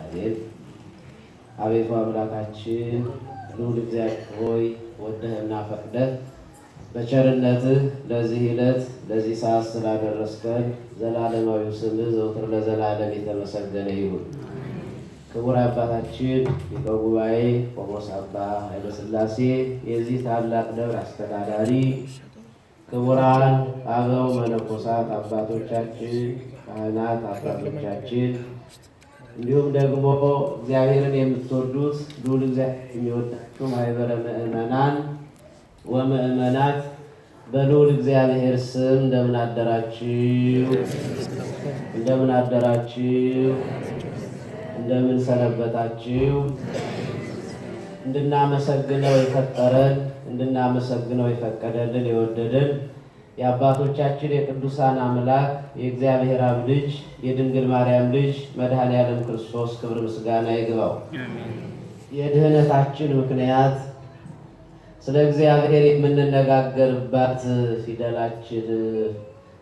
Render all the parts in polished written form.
አሜን። አቤቱ አምላካችን ልዑል እግዚአብሔር ሆይ ወደህና ፈቅደህ በቸርነትህ ለዚህ ዕለት ለዚህ ሰዓት ስላደረስከን ዘላለማዊው ስምህ ዘወትር ለዘላለም የተመሰገነ ይሁን። ክቡር አባታችን ሊቀ ጉባኤ ቆሞስ አባ ኃይለ ሥላሴ የዚህ ታላቅ ደብር አስተዳዳሪ፣ ክቡራን አበው መነኮሳት አባቶቻችን፣ ካህናት አባቶቻችን፣ እንዲሁም ደግሞ እግዚአብሔርን የምትወዱት ልዑል እግዚአብሔር የሚወዳችሁ ማኅበረ ምእመናን ወምእመናት በልዑል እግዚአብሔር ስም እንደምን አደራችሁ? እንደምን አደራችሁ? እንደምን ሰነበታችሁ? እንድናመሰግነው የፈጠረን እንድናመሰግነው የፈቀደልን የወደደን የአባቶቻችን የቅዱሳን አምላክ የእግዚአብሔር አብ ልጅ የድንግል ማርያም ልጅ መድኃኔ ዓለም ክርስቶስ ክብር ምስጋና ይግባው። የድኅነታችን ምክንያት ስለ እግዚአብሔር የምንነጋገርባት ፊደላችን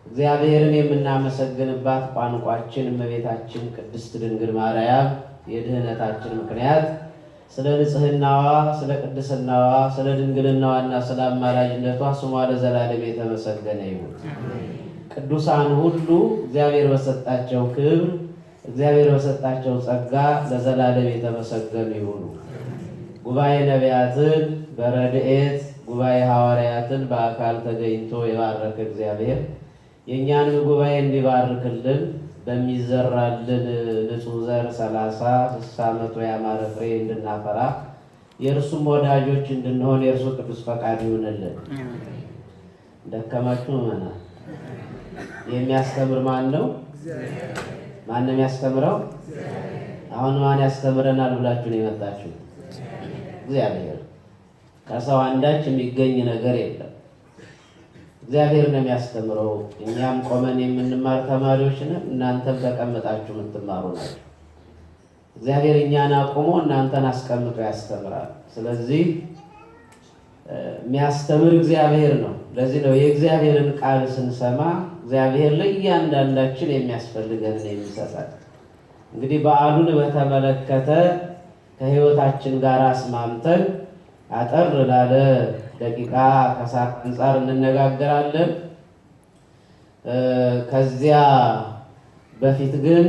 እግዚአብሔርን የምናመሰግንባት ቋንቋችን እመቤታችን ቅድስት ድንግል ማርያም የድኅነታችን ምክንያት ስለ ንጽሕናዋ፣ ስለ ቅድስናዋ፣ ስለ ድንግልናዋና ስለ አማላጅነቷ ስሟ ለዘላለም የተመሰገነ ይሁን። ቅዱሳን ሁሉ እግዚአብሔር በሰጣቸው ክብር፣ እግዚአብሔር በሰጣቸው ጸጋ ለዘላለም የተመሰገኑ ይሁኑ። ጉባኤ ነቢያትን በረድኤት ጉባኤ ሐዋርያትን በአካል ተገኝቶ የባረከ እግዚአብሔር የእኛንም ጉባኤ እንዲባርክልን በሚዘራልን ንጹሕ ዘር 30፣ 60፣ 100 ያማረ ፍሬ እንድናፈራ የእርሱም ወዳጆች እንድንሆን የእርሱ ቅዱስ ፈቃድ ይሁንልን። ደከማችሁ ምዕመናን። የሚያስተምር ማን ነው? ማን ነው የሚያስተምረው? አሁን ማን ያስተምረናል ብላችሁ ነው የመጣችሁ? እግዚአብሔር። ከሰው አንዳች የሚገኝ ነገር የለም። እግዚአብሔር ነው የሚያስተምረው። እኛም ቆመን የምንማር ተማሪዎች ነን፣ እናንተም ተቀምጣችሁ የምትማሩ ናቸው። እግዚአብሔር እኛን አቁሞ እናንተን አስቀምጦ ያስተምራል። ስለዚህ የሚያስተምር እግዚአብሔር ነው። ለዚህ ነው የእግዚአብሔርን ቃል ስንሰማ እግዚአብሔር ለእያንዳንዳችን የሚያስፈልገንን የሚሰጣል። እንግዲህ በዓሉን በተመለከተ ከሕይወታችን ጋር አስማምተን አጠር ላለ ደቂቃ ከሰዓት አንጻር እንነጋገራለን። ከዚያ በፊት ግን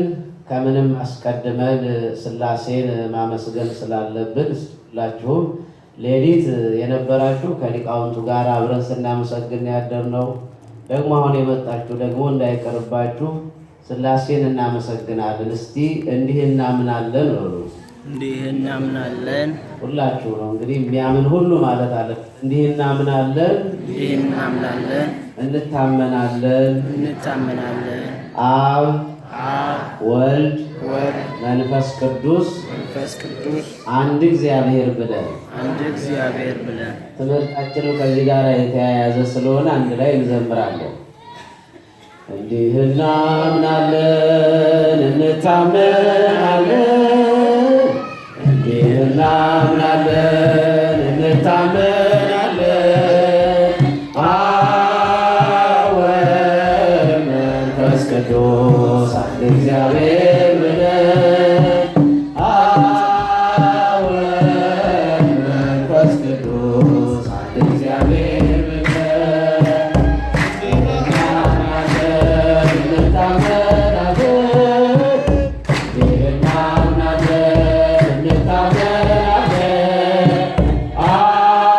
ከምንም አስቀድመን ሥላሴን ማመስገን ስላለብን ሁላችሁም ሌሊት የነበራችሁ ከሊቃውንቱ ጋር አብረን ስናመሰግን ያደርነው ደግሞ አሁን የመጣችሁ ደግሞ እንዳይቀርባችሁ ሥላሴን እናመሰግናለን። እስቲ እንዲህ እናምናለን በሉ። እንዲህ እናምናለን። ሁላችሁ ነው እንግዲህ የሚያምን ሁሉ ማለት አለ። እንዲህ እናምናለን፣ እንዲህ እናምናለን፣ እንታመናለን። እንታመናለን። አብ ወልድ መንፈስ ቅዱስ አንድ እግዚአብሔር ብለን ትምህርታችንም ከዚህ ጋር የተያያዘ ስለሆነ አንድ ላይ እንዘምራለን። እንዲህ እናምናለን፣ እንታመናለን፣ እንዲህ እናምናለን፣ እንታመናለን። አብ ወልድ መንፈስ ቅዱስ አንድ እግዚአብሔር ብለን አብ ወልድ መንፈስ ቅዱስ አንድ እግዚአብሔር ብለን እናምናለን፣ እንታመናለን፣ እንዲህ እናምናለን፣ እንታመናለን። አብ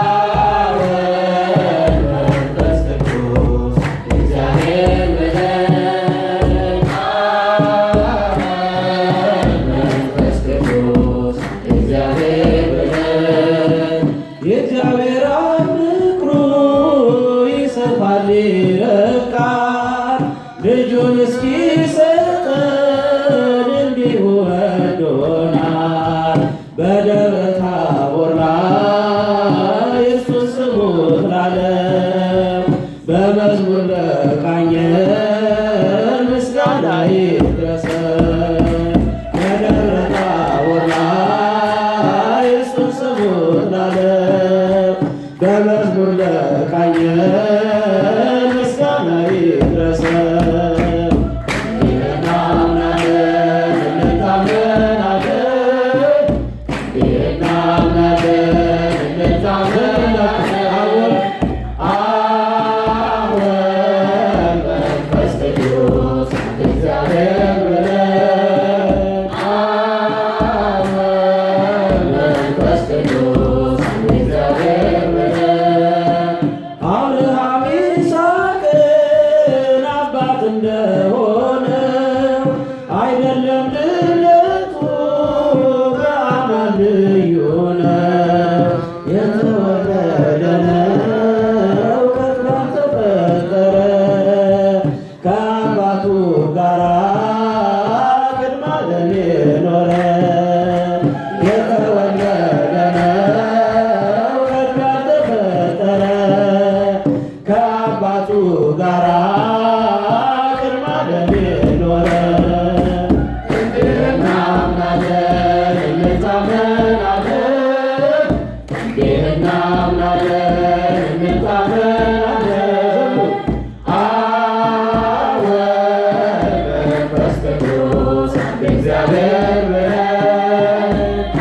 እግዚአብሔር ብለን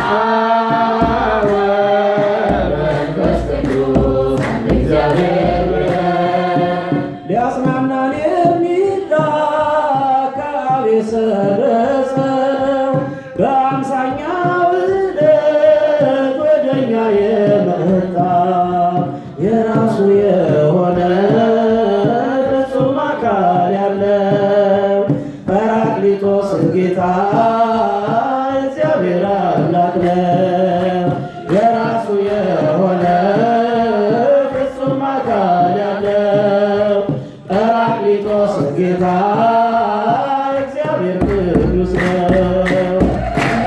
አብ ወመንፈስ ቅዱስ እግዚአብሔር ብለን ሊያጽናናን የሚላክ ከአብ የሰረጸው በአምሳኛው ዕለት ወደኛ የመጣ የራሱ የሆነ ፍጹም አካል ያለው ጰራቅሊጦስ ጌታ እግዚአብሔር አምላክ ነው። የራሱ የሆነ ፍጹም አካል ያለው ጰራቅሊጦስ ጌታ እግዚአብሔር ቅዱስ ነው።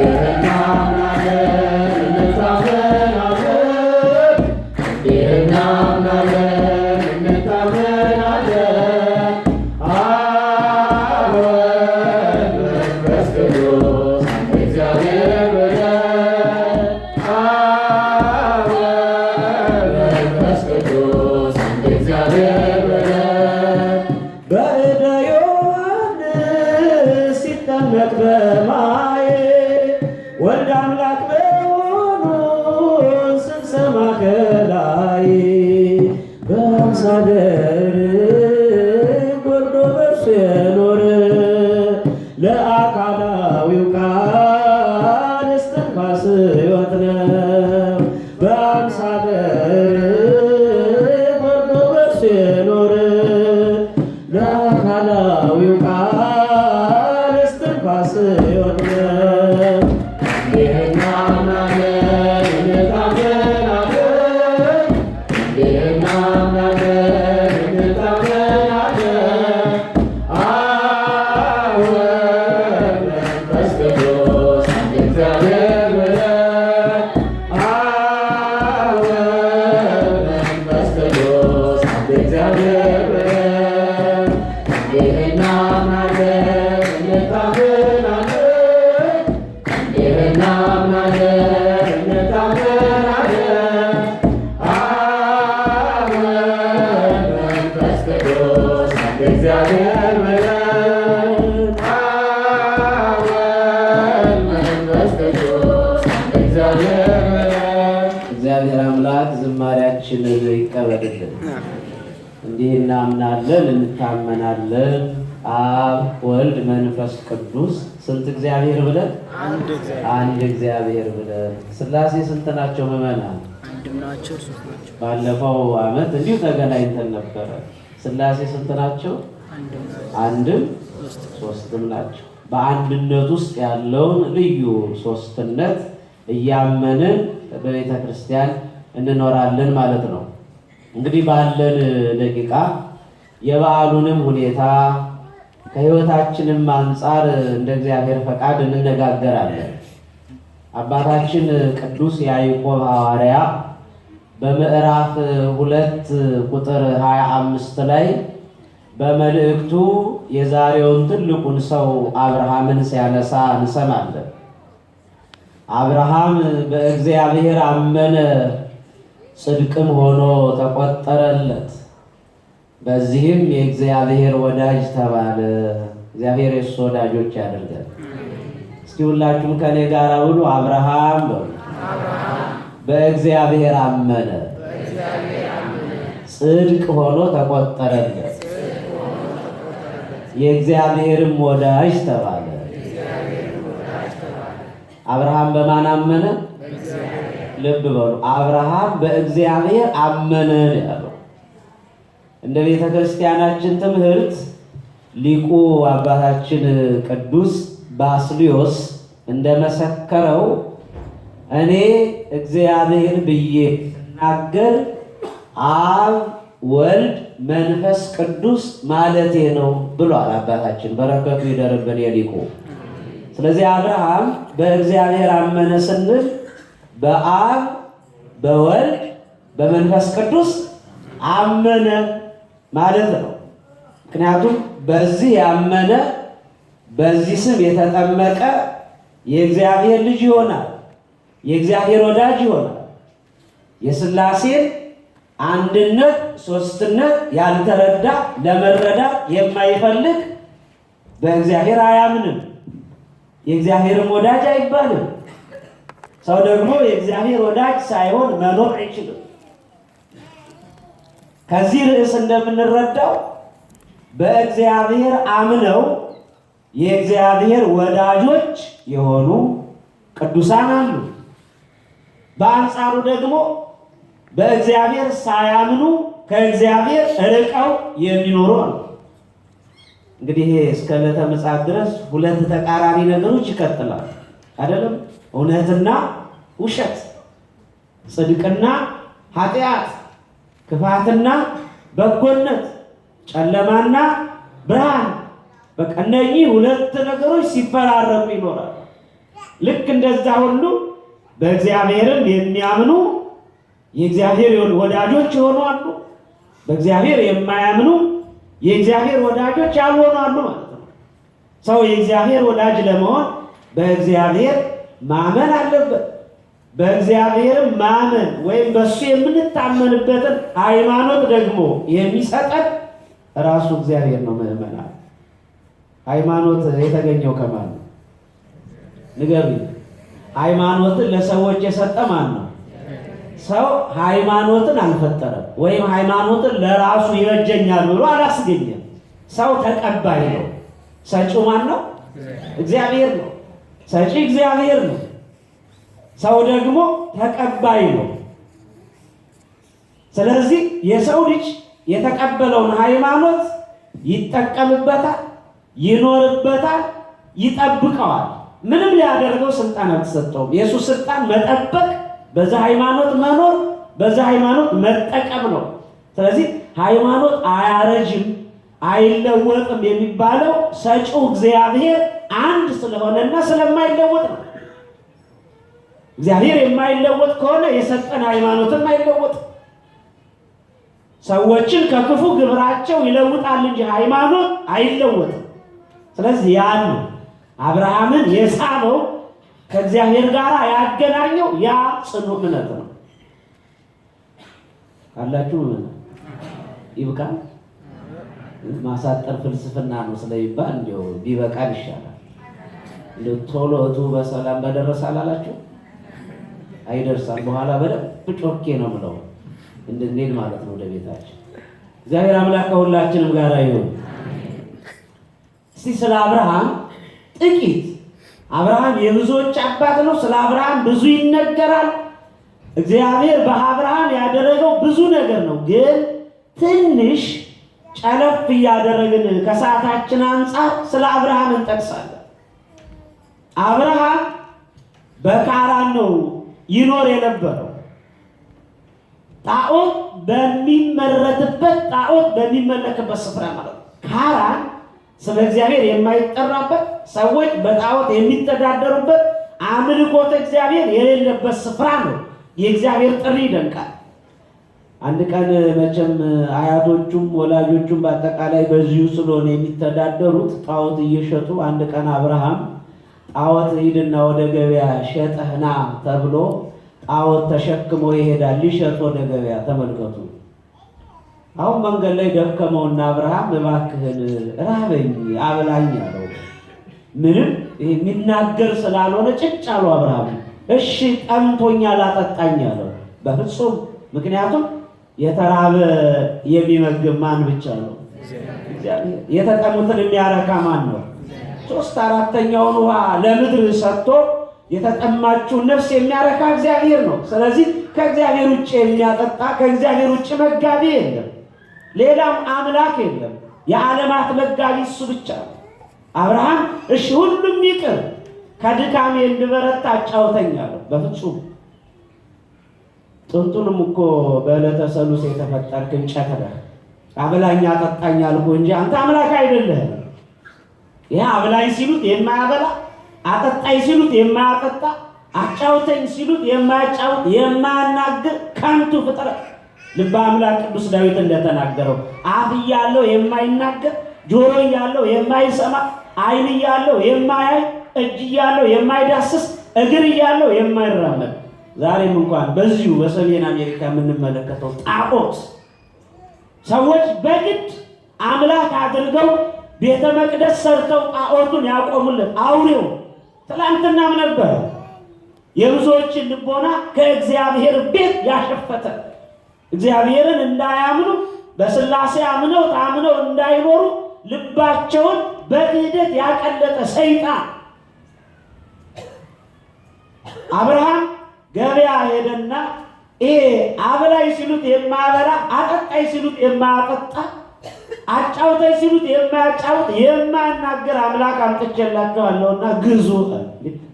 እናምናለን እንታመናለን እናምናለን እንታመናለን አብ ወወልድ ወመንፈስ ቅዱስ እግዚአብሔር ብለን አብ ወወልድ ወመንፈስ ቅዱስ እግዚአብሔር ብለን በእደ ዮሐንስ ሲጠመቅ በማየ ወልደ አምላክ መሆኑን ስንሰማ ከላይ በአምሳለ ርግብ ወርዶ በእርሱ የኖረ ለአካላዊው ቃል እስትንፋስ ሕይወት ነው። በአምሳለ ርግብ ወርዶ በእርሱ የኖረ ለአካላዊው ቃል እስትንፋስ ሕይወት ነው። እናምናለን እንታመናለን እናምናለን እንታመናለን አብ ወወልድ ወመንፈስ ቅዱስ እግዚአብሔር ብለን አብ ወወልድ ወመንፈስ ቅዱስ እግዚአብሔር ብለን እናምናለን እንታመናለን እናምናለን እንታመናለን አብ ወወልድ ወመንፈስ ቅዱስ እግዚአብሔር ብለን አብ ወወልድ ወመንፈስ ቅዱስ እግዚአብሔር ብለን። እግዚአብሔር አምላክ ዝማሬያችንን ይቀበልልን። እንዲህ እናምናለን እንታመናለን አብ ወልድ መንፈስ ቅዱስ ስንት እግዚአብሔር ብለን አንድ እግዚአብሔር ብለን። ሥላሴ ስንት ናቸው ምዕመናን? ባለፈው ዓመት እንዲሁ ተገናኝተን ነበረ። ሥላሴ ስንት ናቸው? አንድም ሶስትም ናቸው። በአንድነት ውስጥ ያለውን ልዩ ሶስትነት እያመንን በቤተ ክርስቲያን እንኖራለን ማለት ነው። እንግዲህ ባለን ደቂቃ የበዓሉንም ሁኔታ ከሕይወታችንም አንጻር እንደ እግዚአብሔር ፈቃድ እንነጋገራለን። አባታችን ቅዱስ ያዕቆብ ሐዋርያ በምዕራፍ 2 ቁጥር 25 ላይ በመልእክቱ የዛሬውን ትልቁን ሰው አብርሃምን ሲያነሳ እንሰማለን። አብርሃም በእግዚአብሔር አመነ፣ ጽድቅም ሆኖ ተቆጠረለት፣ በዚህም የእግዚአብሔር ወዳጅ ተባለ። እግዚአብሔር የሱ ወዳጆች ያደርጋል። እስኪ ሁላችሁም ከኔ ጋር ብሉ፣ አብርሃም በሉ። በእግዚአብሔር አመነ፣ ጽድቅ ሆኖ ተቆጠረለት፣ የእግዚአብሔርም ወዳጅ ተባለ። አብርሃም በማን አመነ? ልብ በሉ፣ አብርሃም በእግዚአብሔር አመነ ያለው። እንደ ቤተ ክርስቲያናችን ትምህርት ሊቁ አባታችን ቅዱስ ባስልዮስ እንደመሰከረው እኔ እግዚአብሔር ብዬ ስናገር አብ ወልድ መንፈስ ቅዱስ ማለቴ ነው ብሏል አባታችን። በረከቱ ይደርብን የሊቁ። ስለዚህ አብርሃም በእግዚአብሔር አመነ ስንል በአብ በወልድ በመንፈስ ቅዱስ አመነ ማለት ነው። ምክንያቱም በዚህ ያመነ በዚህ ስም የተጠመቀ የእግዚአብሔር ልጅ ይሆናል፣ የእግዚአብሔር ወዳጅ ይሆናል። የሥላሴን አንድነት ሶስትነት ያልተረዳ ለመረዳት የማይፈልግ በእግዚአብሔር አያምንም። የእግዚአብሔርም ወዳጅ አይባልም። ሰው ደግሞ የእግዚአብሔር ወዳጅ ሳይሆን መኖር አይችልም። ከዚህ ርዕስ እንደምንረዳው በእግዚአብሔር አምነው የእግዚአብሔር ወዳጆች የሆኑ ቅዱሳን አሉ። በአንጻሩ ደግሞ በእግዚአብሔር ሳያምኑ ከእግዚአብሔር ርቀው የሚኖሩ አሉ። እንግዲህ እስከ ዕለተ ምጽአት ድረስ ሁለት ተቃራኒ ነገሮች ይቀጥላል አይደለም? እውነትና ውሸት፣ ጽድቅና ኃጢአት፣ ክፋትና በጎነት፣ ጨለማና ብርሃን። በቃ እነኚህ ሁለት ነገሮች ሲፈራረቁ ይኖራል። ልክ እንደዛ ሁሉ በእግዚአብሔርም የሚያምኑ የእግዚአብሔር ወዳጆች የሆኑ አሉ። በእግዚአብሔር የማያምኑ የእግዚአብሔር ወዳጆች ያልሆኑ አሉ ማለት ነው። ሰው የእግዚአብሔር ወዳጅ ለመሆን በእግዚአብሔር ማመን አለበት። በእግዚአብሔርም ማመን ወይም በሱ የምንታመንበትን ሃይማኖት ደግሞ የሚሰጠን ራሱ እግዚአብሔር ነው። ምእመናን፣ ሃይማኖት የተገኘው ከማን ነው? ንገሩኝ። ሃይማኖትን ለሰዎች የሰጠ ማን ነው? ሰው ሃይማኖትን አልፈጠረም፣ ወይም ሃይማኖትን ለራሱ ይበጀኛል ብሎ አላስገኘም። ሰው ተቀባይ ነው። ሰጪው ማን ነው? እግዚአብሔር ነው። ሰጪ እግዚአብሔር ነው። ሰው ደግሞ ተቀባይ ነው። ስለዚህ የሰው ልጅ የተቀበለውን ሃይማኖት ይጠቀምበታል፣ ይኖርበታል፣ ይጠብቀዋል። ምንም ሊያደርገው ስልጣን አልተሰጠውም። የሱ ስልጣን መጠበቅ፣ በዛ ሃይማኖት መኖር፣ በዛ ሃይማኖት መጠቀም ነው። ስለዚህ ሃይማኖት አያረጅም፣ አይለወጥም የሚባለው ሰጪው እግዚአብሔር አንድ ስለሆነና ስለማይለወጥ ነው። እግዚአብሔር የማይለወጥ ከሆነ የሰጠን ሃይማኖትም አይለወጥም። ሰዎችን ከክፉ ግብራቸው ይለውጣል እንጂ ሃይማኖት አይለወጥም። ስለዚህ ያን አብርሃምን የሳበው ከእግዚአብሔር ጋር ያገናኘው ያ ጽኑ እምነት ነው። ካላችሁ ይብቃል። ማሳጠር ፍልስፍና ነው ስለሚባል እንደው ቢበቃል ይሻላል። እንደው ቶሎ እቱ በሰላም በደረሰ አላላችሁ? አይደርሳል። በኋላ በደንብ ጮኬ ነው የምለው እንድንሄድ ማለት ነው ወደ ቤታችን። እግዚአብሔር አምላክ ከሁላችንም ጋር ይሁን። እስቲ ስለ አብርሃም ጥቂት። አብርሃም የብዙዎች አባት ነው። ስለ አብርሃም ብዙ ይነገራል። እግዚአብሔር በአብርሃም ያደረገው ብዙ ነገር ነው። ግን ትንሽ ጨለፍ እያደረግን ከሰዓታችን አንጻር ስለ አብርሃም እንጠቅሳለን። አብርሃም በካራን ነው ይኖር የነበረው። ጣዖት በሚመረትበት፣ ጣዖት በሚመለክበት ስፍራ ማለት ነው። ካራን ስለ እግዚአብሔር የማይጠራበት፣ ሰዎች በጣዖት የሚተዳደሩበት፣ አምልኮተ እግዚአብሔር የሌለበት ስፍራ ነው። የእግዚአብሔር ጥሪ ይደንቃል። አንድ ቀን መቼም አያቶቹም ወላጆቹም በአጠቃላይ በዚሁ ስለሆነ የሚተዳደሩት ጣዖት እየሸጡ፣ አንድ ቀን አብርሃም ጣዖት ሂድና ወደ ገበያ ሸጠህና ተብሎ ጣዖት ተሸክሞ ይሄዳል ሊሸጥ ወደ ገበያ። ተመልከቱ። አሁን መንገድ ላይ ደከመውና አብርሃም እባክህን ራበኝ አብላኝ አለው። ምንም የሚናገር ስላልሆነ ጭጭ አለው አብርሃም። እሺ ጠምቶኛል አጠጣኝ አለው። በፍጹም። ምክንያቱም የተራበ የሚመግብ ማን ብቻ ነው? እግዚአብሔር። የተጠሙትን የሚያረካ ማን ነው? 3/4ኛውን ውሃ ለምድር ሰጥቶ የተጠማችውን ነፍስ የሚያረካ እግዚአብሔር ነው። ስለዚህ ከእግዚአብሔር ውጭ የሚያጠጣ፣ ከእግዚአብሔር ውጭ መጋቢ የለም፣ ሌላም አምላክ የለም። የዓለማት መጋቢ እሱ ብቻ ነው። አብርሃም እሺ ሁሉም ይቅር፣ ከድካሜ እንድበረታ አጫውተኝ አለው። በፍጹም። ጥንቱንም እኮ በዕለተ ሰሉስ የተፈጠርክ እንጨት ነህ። አብላኝ አጠጣኝ አልኩህ እንጂ አንተ አምላክ አይደለህም። ይህ አብላኝ ሲሉት የማያበላ፣ አጠጣኝ ሲሉት የማያጠጣ፣ አጫውተኝ ሲሉት የማያጫውት፣ የማያናግር ከንቱ ፍጥረት። ልበ አምላክ ቅዱስ ዳዊት እንደተናገረው አፍ እያለው የማይናገር፣ ጆሮ እያለው የማይሰማ፣ ዓይን እያለው የማያይ፣ እጅ እያለው የማይዳስስ፣ እግር እያለው የማይራመድ። ዛሬም እንኳን በዚሁ በሰሜን አሜሪካ የምንመለከተው ጣዖት ሰዎች በግድ አምላክ አድርገው ቤተ መቅደስ ሰርተው ጣዖቱን ያቆሙለት። አውሬው ትላንትናም ነበረ። የብዙዎችን ልቦና ከእግዚአብሔር ቤት ያሸፈተ እግዚአብሔርን እንዳያምኑ በሥላሴ አምነው እንዳይኖሩ ልባቸውን በክህደት ያቀለጠ ሰይጣን አብርሃም ገበያ ሄደና አበላይ ሲሉት የማያበላ አጠጣይ ሲሉት የማያጠጣ አጫውተኝ ሲሉት የማያጫውት የማያናገር አምላክ አምጥቼላቸዋለሁና ግዙ።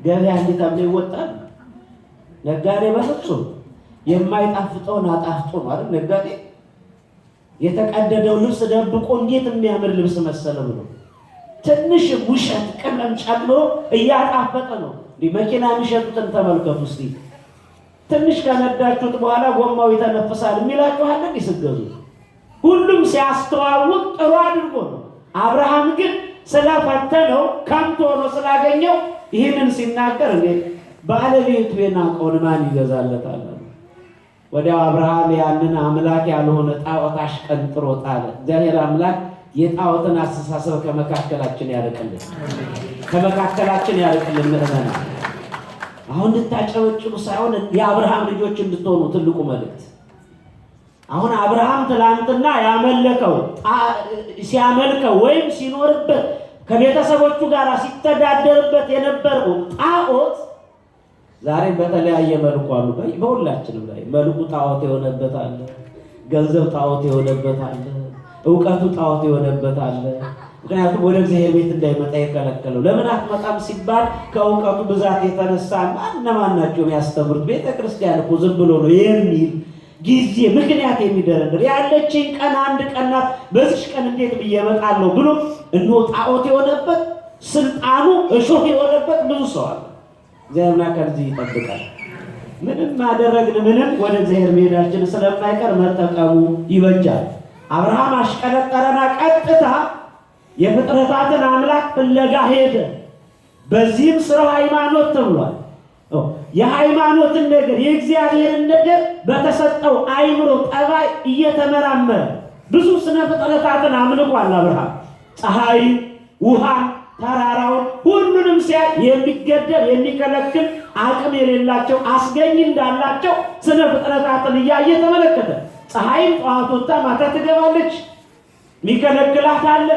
ገበያ እንዴት አምነው ይወጣል? ነጋዴ በፍጹም የማይጣፍጠውን አጣፍጦ ነው አይደል? ነጋዴ የተቀደደው ልብስ ደብቆ እንዴት የሚያምር ልብስ መሰለ ብሎ ትንሽ ውሸት ቅመም ጨምሮ እያጣፈጠ ነው። መኪና የሚሸጡትን ተመልከቱ እስቲ። ትንሽ ከነዳችሁት በኋላ ጎማው ይተነፍሳል የሚላችኋል ይስገዙ። ሁሉም ሲያስተዋውቅ ጥሩ አድርጎ ነው። አብርሃም ግን ስለፈተነው ከንቱ ሆኖ ስላገኘው ይህንን ሲናገር ባለቤቱ የናቀውን ማን ይገዛለታል? ወዲያው አብርሃም ያንን አምላክ ያልሆነ ጣዖት አሽቀንጥሮ ጣለ። እግዚአብሔር አምላክ የጣዖትን አስተሳሰብ ከመካከላችን ያርቅልን፣ ከመካከላችን ያርቅልን። ምእመናን አሁን እንድታጨበጭቡ ሳይሆን የአብርሃም ልጆች እንድትሆኑ ትልቁ መልእክት። አሁን አብርሃም ትላንትና ያመለከው ሲያመልከው ወይም ሲኖርበት ከቤተሰቦቹ ጋር ሲተዳደርበት የነበረው ጣዖት ዛሬ በተለያየ መልኩ አሉ። በሁላችንም ላይ መልኩ ጣዖት የሆነበት አለ፣ ገንዘብ ጣዖት የሆነበት አለ፣ ዕውቀቱ ጣዖት የሆነበት አለ። ምክንያቱም ወደ እግዚአብሔር ቤት እንዳይመጣ የከለከለው ለምን አትመጣም ሲባል ከዕውቀቱ ብዛት የተነሳ እነማን ናቸው የሚያስተምሩት? ቤተ ክርስቲያን እኮ ዝም ብሎ ነው የሚል ጊዜ ምክንያት የሚደረድር ያለችኝ ቀን አንድ ቀን ናት፣ በዚች ቀን እንዴት ብዬ እመጣለሁ ብሎ እነሆ ጣዖት የሆነበት ስልጣኑ እሾህ የሆነበት ብዙ ሰው አለ። እግዚአብሔር ከዚህ ይጠብቃል። ምንም አደረግን ምንም ወደ እግዚአብሔር መሄዳችን ስለማይቀር መጠቀሙ ይበጃል። አብርሃም አሽቀነጠረና ቀጥታ የፍጥረታትን አምላክ ፍለጋ ሄደ። በዚህም ስራው ሃይማኖት ተብሏል። የሃይማኖትን ነገር የእግዚአብሔርን ነገር በተሰጠው አይምሮ ጠባይ እየተመራመረ ብዙ ስነ ፍጥረታትን አምልኳል። አብርሃም ፀሐይ፣ ውሃ፣ ተራራውን ሁሉንም ሲያይ የሚገደብ የሚከለክል አቅም የሌላቸው አስገኝ እንዳላቸው ስነ ፍጥረታትን እያየ ተመለከተ። ፀሐይም ጠዋት ወጥታ ማታ ትገባለች፣ የሚከለክላት አለ።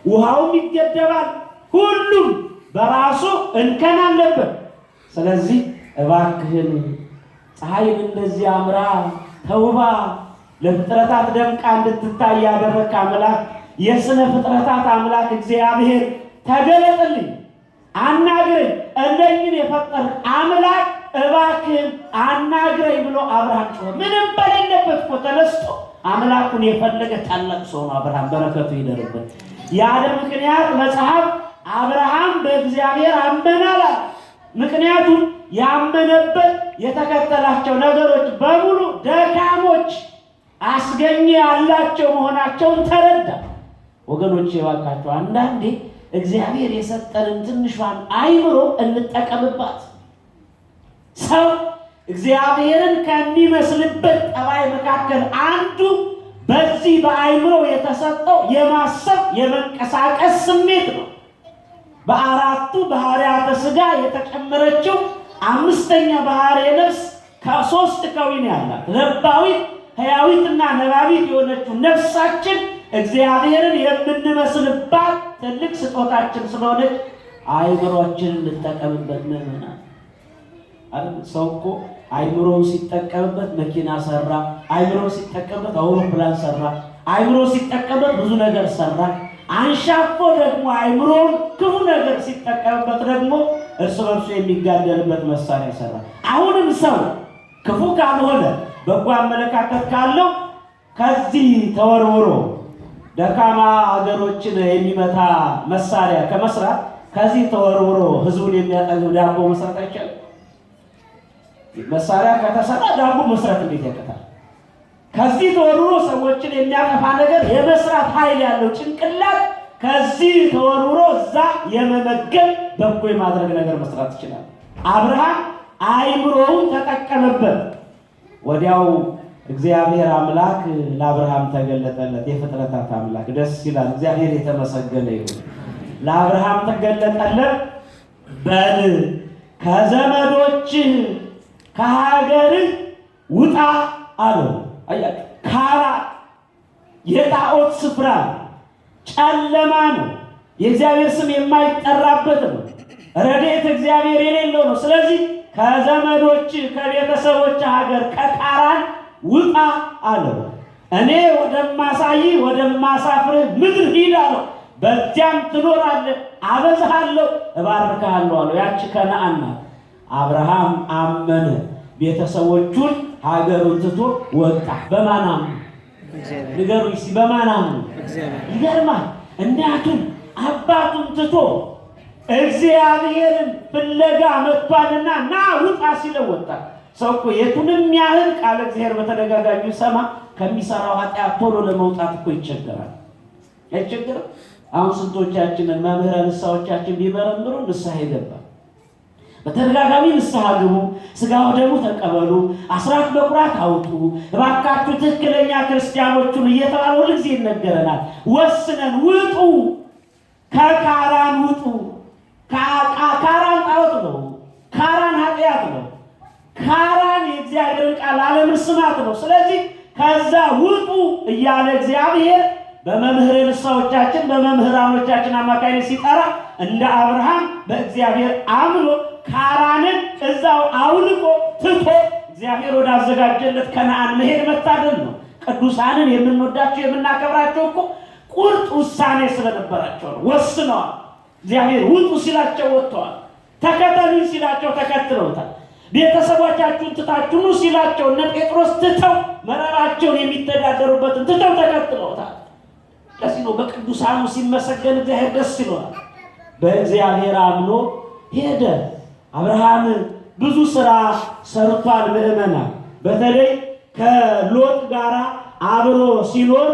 ውሃውም ይገደባል። ሁሉም በራሱ እንከን አለበት። ስለዚህ እባክህን ፀሐይን እንደዚህ አምራ ተውባ ለፍጥረታት ደምቃ እንድትታይ ያደረክ አምላክ የስነ ፍጥረታት አምላክ እግዚአብሔር ተገለጥልኝ፣ አናግረኝ፣ እነኝን የፈጠር አምላክ እባክህን አናግረኝ ብሎ አብርሃም ጮኸ። ምንም በሌለበት እኮ ተነስቶ አምላኩን የፈለገ ታላቅ ሰው ነው አብርሃም። በረከቱ ይደርበት። ያለ ምክንያት መጽሐፍ አብርሃም በእግዚአብሔር አመናል። ምክንያቱም ያመነበት የተከተላቸው ነገሮች በሙሉ ደካሞች አስገኘ ያላቸው መሆናቸውን ተረዳ። ወገኖች እባካችሁ አንዳንዴ እግዚአብሔር የሰጠንን ትንሿን አይምሮ እንጠቀምባት። ሰው እግዚአብሔርን ከሚመስልበት ጠባይ መካከል አንዱ በዚህ በአይምሮ የተሰጠው የማሰብ የመንቀሳቀስ ስሜት ነው። በአራቱ ባህሪያተ ሥጋ የተጨመረችው አምስተኛ ባህሪ ነፍስ ከሶስት ከዊን ያላት ረባዊት፣ ሕያዊትና ነባቢት የሆነችው ነፍሳችን እግዚአብሔርን የምንመስልባት ትልቅ ስጦታችን ስለሆነች አይምሮአችንን እንጠቀምበት። ምእመናን ሰው እኮ አይምሮውን ሲጠቀምበት መኪና ሰራ፣ አይምሮውን ሲጠቀምበት አውሮፕላን ሰራ፣ አይምሮውን ሲጠቀምበት ብዙ ነገር ሰራ። አንሻፎ ደግሞ አይምሮውን ክፉ ነገር ሲጠቀምበት ደግሞ እርስ በርሱ የሚጋደልበት መሳሪያ ሰራ። አሁንም ሰው ክፉ ካልሆነ በጎ አመለካከት ካለው ከዚህ ተወርውሮ ደካማ ሀገሮችን የሚመታ መሳሪያ ከመስራት ከዚህ ተወርውሮ ህዝቡን የሚያጠግብ ዳቦ መስራት አይቻልም። መሳሪያ ከተሰራ ዳቦ መስራት እንዴት ያቀታል? ከዚህ ተወርውሮ ሰዎችን የሚያጠፋ ነገር የመስራት ኃይል ያለው ጭንቅላት ከዚህ ተወርውሮ እዛ የመመገብ በጎ የማድረግ ነገር መስራት ይችላል። አብርሃም አይምሮውን ተጠቀመበት። ወዲያው እግዚአብሔር አምላክ ለአብርሃም ተገለጠለት። የፍጥረታት አምላክ ደስ ይላል። እግዚአብሔር የተመሰገነ ይሁን። ለአብርሃም ተገለጠለት። በል ከዘመዶችህ ከሀገርህ ውጣ አለው። አያችሁ፣ ካራን የጣዖት ስፍራ ጨለማ ነው። የእግዚአብሔር ስም የማይጠራበት ነው። ረድኤት እግዚአብሔር የሌለው ነው። ስለዚህ ከዘመዶች ከቤተሰቦች ሀገር ከካራን ውጣ አለው። እኔ ወደማሳይ ወደማሳፍርህ ምድር ሂድ አለው። በዚያም ትኖራለህ፣ አበዛሃለሁ፣ እባርክሃለሁ አለው። ያቺ ከነዓን ናት። አብርሃም አመነ፣ ቤተሰቦቹን ሀገሩን ትቶ ወጣ። በማን አምኖ? ንገሩኝ እስኪ፣ በማን አምኖ? ይገርማል። እናቱን አባቱን ትቶ እግዚአብሔርን ፍለጋ መጥቷልና ና ውጣ ሲለው ወጣ። ሰው እኮ የቱንም ያህል ቃለ እግዚአብሔር በተደጋጋሚ ሰማ ከሚሰራው ኃጢአት ቶሎ ለመውጣት እኮ ይቸገራል። አይቸገርም? አሁን ስንቶቻችንን መምህረ ንስሐዎቻችን ቢመረምሩ ንስሐ ይገባል። በተደጋጋሚ ንስሐ ግቡ፣ ሥጋው ደሙ ተቀበሉ፣ አስራት በኩራት አውጡ፣ እባካችሁ ትክክለኛ ክርስቲያኖቹን እየተባለ ሁልጊዜ ይነገረናል። ወስነን ውጡ፣ ከካራን ውጡ። ካራን ጣዖት ነው። ካራን ኃጢአት ነው። ካራን የእግዚአብሔርን ቃል አለመስማት ነው። ስለዚህ ከዛ ውጡ እያለ እግዚአብሔር በመምህረ ንስሐዎቻችን በመምህራኖቻችን አማካይነት ሲጠራ እንደ አብርሃም በእግዚአብሔር አምኖ ካራንን እዛው አውልቆ ትቶ እግዚአብሔር ወዳዘጋጀለት ከነዓን መሄድ መታደል ነው። ቅዱሳንን የምንወዳቸው የምናከብራቸው እኮ ቁርጥ ውሳኔ ስለነበራቸው ነው። ወስነዋል። እግዚአብሔር ውጡ ሲላቸው ወጥተዋል። ተከተሉኝ ሲላቸው ተከትለውታል። ቤተሰቦቻችሁን ትታችሁ ኑ ሲላቸው እነ ጴጥሮስ ትተው መረራቸውን የሚተዳደሩበትን ትተው ተከትለውታል። ለዚህ ነው በቅዱሳኑ ሲመሰገን እግዚአብሔር ደስ ይለዋል። በእግዚአብሔር አምኖ ሄደ። አብርሃም ብዙ ስራ ሰርቷል። ምዕመናን በተለይ ከሎጥ ጋር አብሮ ሲኖር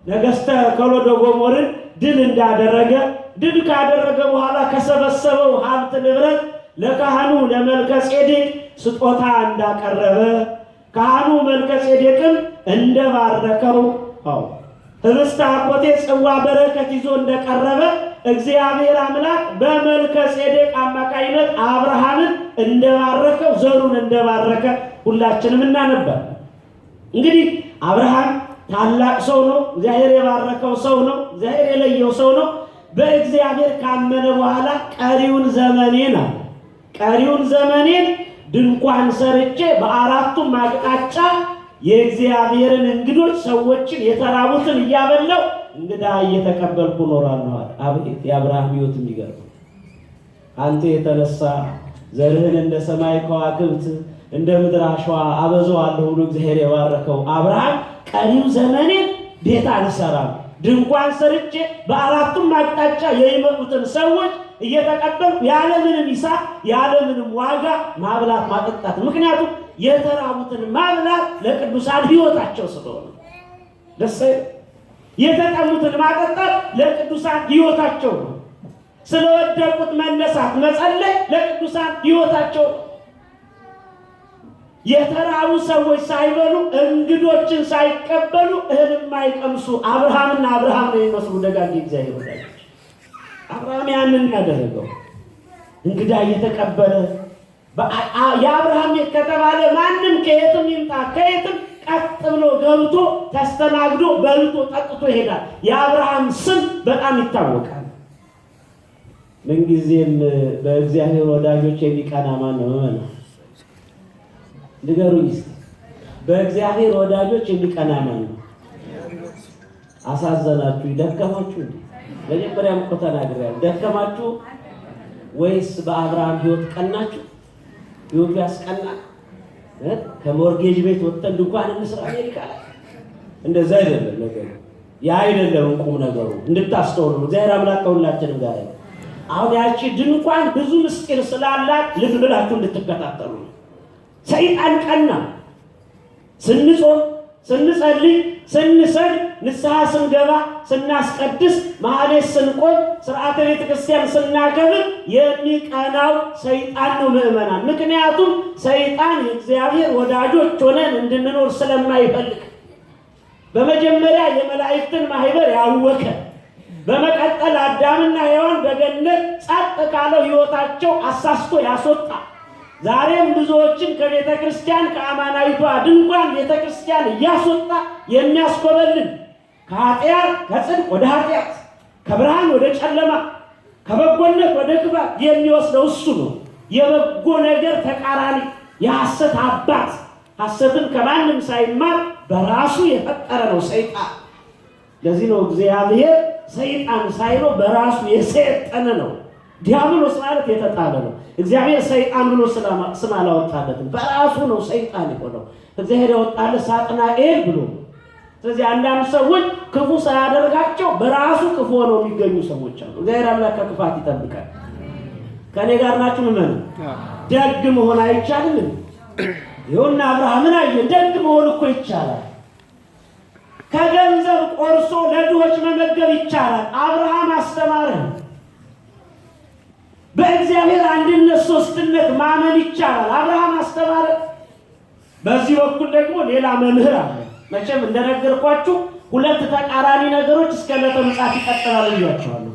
ነገሥተ ሰዶም ወገሞራን ድል እንዳደረገ ድል ካደረገ በኋላ ከሰበሰበው ሀብት ንብረት ለካህኑ ለመልከጼዴቅ ስጦታ እንዳቀረበ ካህኑ መልከጼዴቅም እንደባረከው ህብስተ አኮቴ ጽዋ በረከት ይዞ እንደቀረበ እግዚአብሔር አምላክ በመልከጼዴቅ አማካይነት አብርሃምን እንደባረከው ዘሩን እንደባረከ ሁላችንም እናነባለን። እንግዲህ አብርሃም ታላቅ ሰው ነው። እግዚአብሔር የባረከው ሰው ነው። እግዚአብሔር የለየው ሰው ነው። በእግዚአብሔር ካመነ በኋላ ቀሪውን ዘመኔን ድንኳን ሰርቼ በአራቱም አቅጣጫ የእግዚአብሔርን እንግዶች ሰዎችን የተራቡትን እያበላው እንግዳ እየተቀበልኩ እኖራለሁ። አቤት የአብርሃም ሕይወት የሚገርም! አንተ የተነሳ ዘርህን እንደ ሰማይ ከዋክብት እንደ ምድር አሸዋ አበዛዋለሁ ብሎ እግዚአብሔር የባረከው አብርሃም ቀሪው ዘመኔን ቤት አልሰራም፣ ድንኳን ሰርቼ በአራቱም አቅጣጫ የሚመጡትን ሰዎች እየተቀበልኩ ያለምንም ሂሳብ ያለምንም ዋጋ ማብላት ማጠጣት። ምክንያቱም የተራቡትን ማብላት ለቅዱሳን ሕይወታቸው ስለሆነ ደስ የተጠሙትን ማጠጣት ለቅዱሳን ሕይወታቸው ነው። ስለወደቁት መነሳት መጸለይ ለቅዱሳን ሕይወታቸው ነው። የተራቡ ሰዎች ሳይበሉ እንግዶችን ሳይቀበሉ እህል የማይቀምሱ አብርሃም ነው የሚመስሉ ደጋግ እግዚአብሔር ወዳጆች። አብርሃም ያንን ያደረገው እንግዳ እየተቀበለ የአብርሃም ቤት ከተባለ ማንም ከየትም ይምጣ ከየትም ቀጥ ብሎ ገብቶ ተስተናግዶ በልቶ ጠጥቶ ይሄዳል። የአብርሃም ስም በጣም ይታወቃል። ምንጊዜም በእግዚአብሔር ወዳጆች የሚቀና ማን ነው? ንገሩኝ እስኪ። በእግዚአብሔር ወዳጆች የሚቀና ማን ነው? አሳዘናችሁ፣ ደከማችሁ። መጀመሪያም እኮ ተናግሬያለሁ። ደከማችሁ ወይስ በአብርሃም ሕይወት ቀናችሁ? ሕይወቱ ያስቀናል። ከሞርጌጅ ቤት ወጥተን ድንኳን እንስራ አሜሪካ ላይ እንደዛ አይደለም ነገሩ። ያ አይደለም ቁም ነገሩ። እንድታስተውሉ እግዚአብሔር አምላክ ከሁላችንም ጋር ነው። አሁን ያቺ ድንኳን ብዙ ምስጢር ስላላት ልብ ብላችሁ እንድትከታተሉ ነው። ሰይጣን ቀና። ስንጾም፣ ስንጸልይ፣ ስንሰግድ፣ ንስሐ ስንገባ፣ ስናስቀድስ፣ ማህሌት ስንቆም፣ ስርዓተ ቤተ ክርስቲያን ስናከብር የሚቀናው ሰይጣን ነው ምዕመናን። ምክንያቱም ሰይጣን የእግዚአብሔር ወዳጆች ሆነን እንድንኖር ስለማይፈልግ በመጀመሪያ የመላእክትን ማህበር ያወከ በመቀጠል አዳምና ሔዋን በገነት ጸጥ ካለው ሕይወታቸው አሳስቶ ያስወጣ ዛሬም ብዙዎችን ከቤተ ክርስቲያን ከአማናዊቷ ድንኳን ቤተ ክርስቲያን እያስወጣ የሚያስኮበልን ከኃጢአት ከጽድቅ ወደ ኃጢአት ከብርሃን ወደ ጨለማ ከበጎነት ወደ ክፋት የሚወስደው እሱ ነው። የበጎ ነገር ተቃራኒ የሐሰት አባት ሐሰትን ከማንም ሳይማር በራሱ የፈጠረ ነው ሰይጣን። ለዚህ ነው እግዚአብሔር ሰይጣን ሳይለው በራሱ የሰየጠነ ነው። ዲያብሎስ ማለት የተጣለ ነው። እግዚአብሔር ሰይጣን ብሎ ስም አላወጣለትም። በራሱ ነው ሰይጣን የሆነው። እግዚአብሔር ያወጣለት ሳጥናኤል ብሎ። ስለዚህ አንዳንድ ሰዎች ክፉ ሳያደርጋቸው በራሱ ክፉ ሆነው የሚገኙ ሰዎች አሉ። እግዚአብሔር አምላክ ከክፋት ይጠብቃል። ከኔ ጋር ናችሁ? ምን ደግ መሆን አይቻልም? ይሁን አብርሃምን አየን። ደግ መሆን እኮ ይቻላል። ከገንዘብ ቆርሶ ለድሆች መመገብ ይቻላል። አብርሃም አስተማረ። በእግዚአብሔር አንድነት ሶስትነት ማመን ይቻላል። አብርሃም አስተማረ። በዚህ በኩል ደግሞ ሌላ መምህር አለ። መቼም እንደነገርኳችሁ ሁለት ተቃራኒ ነገሮች እስከ ዕለተ ምጽአት ይቀጥላሉ ብያችኋለሁ።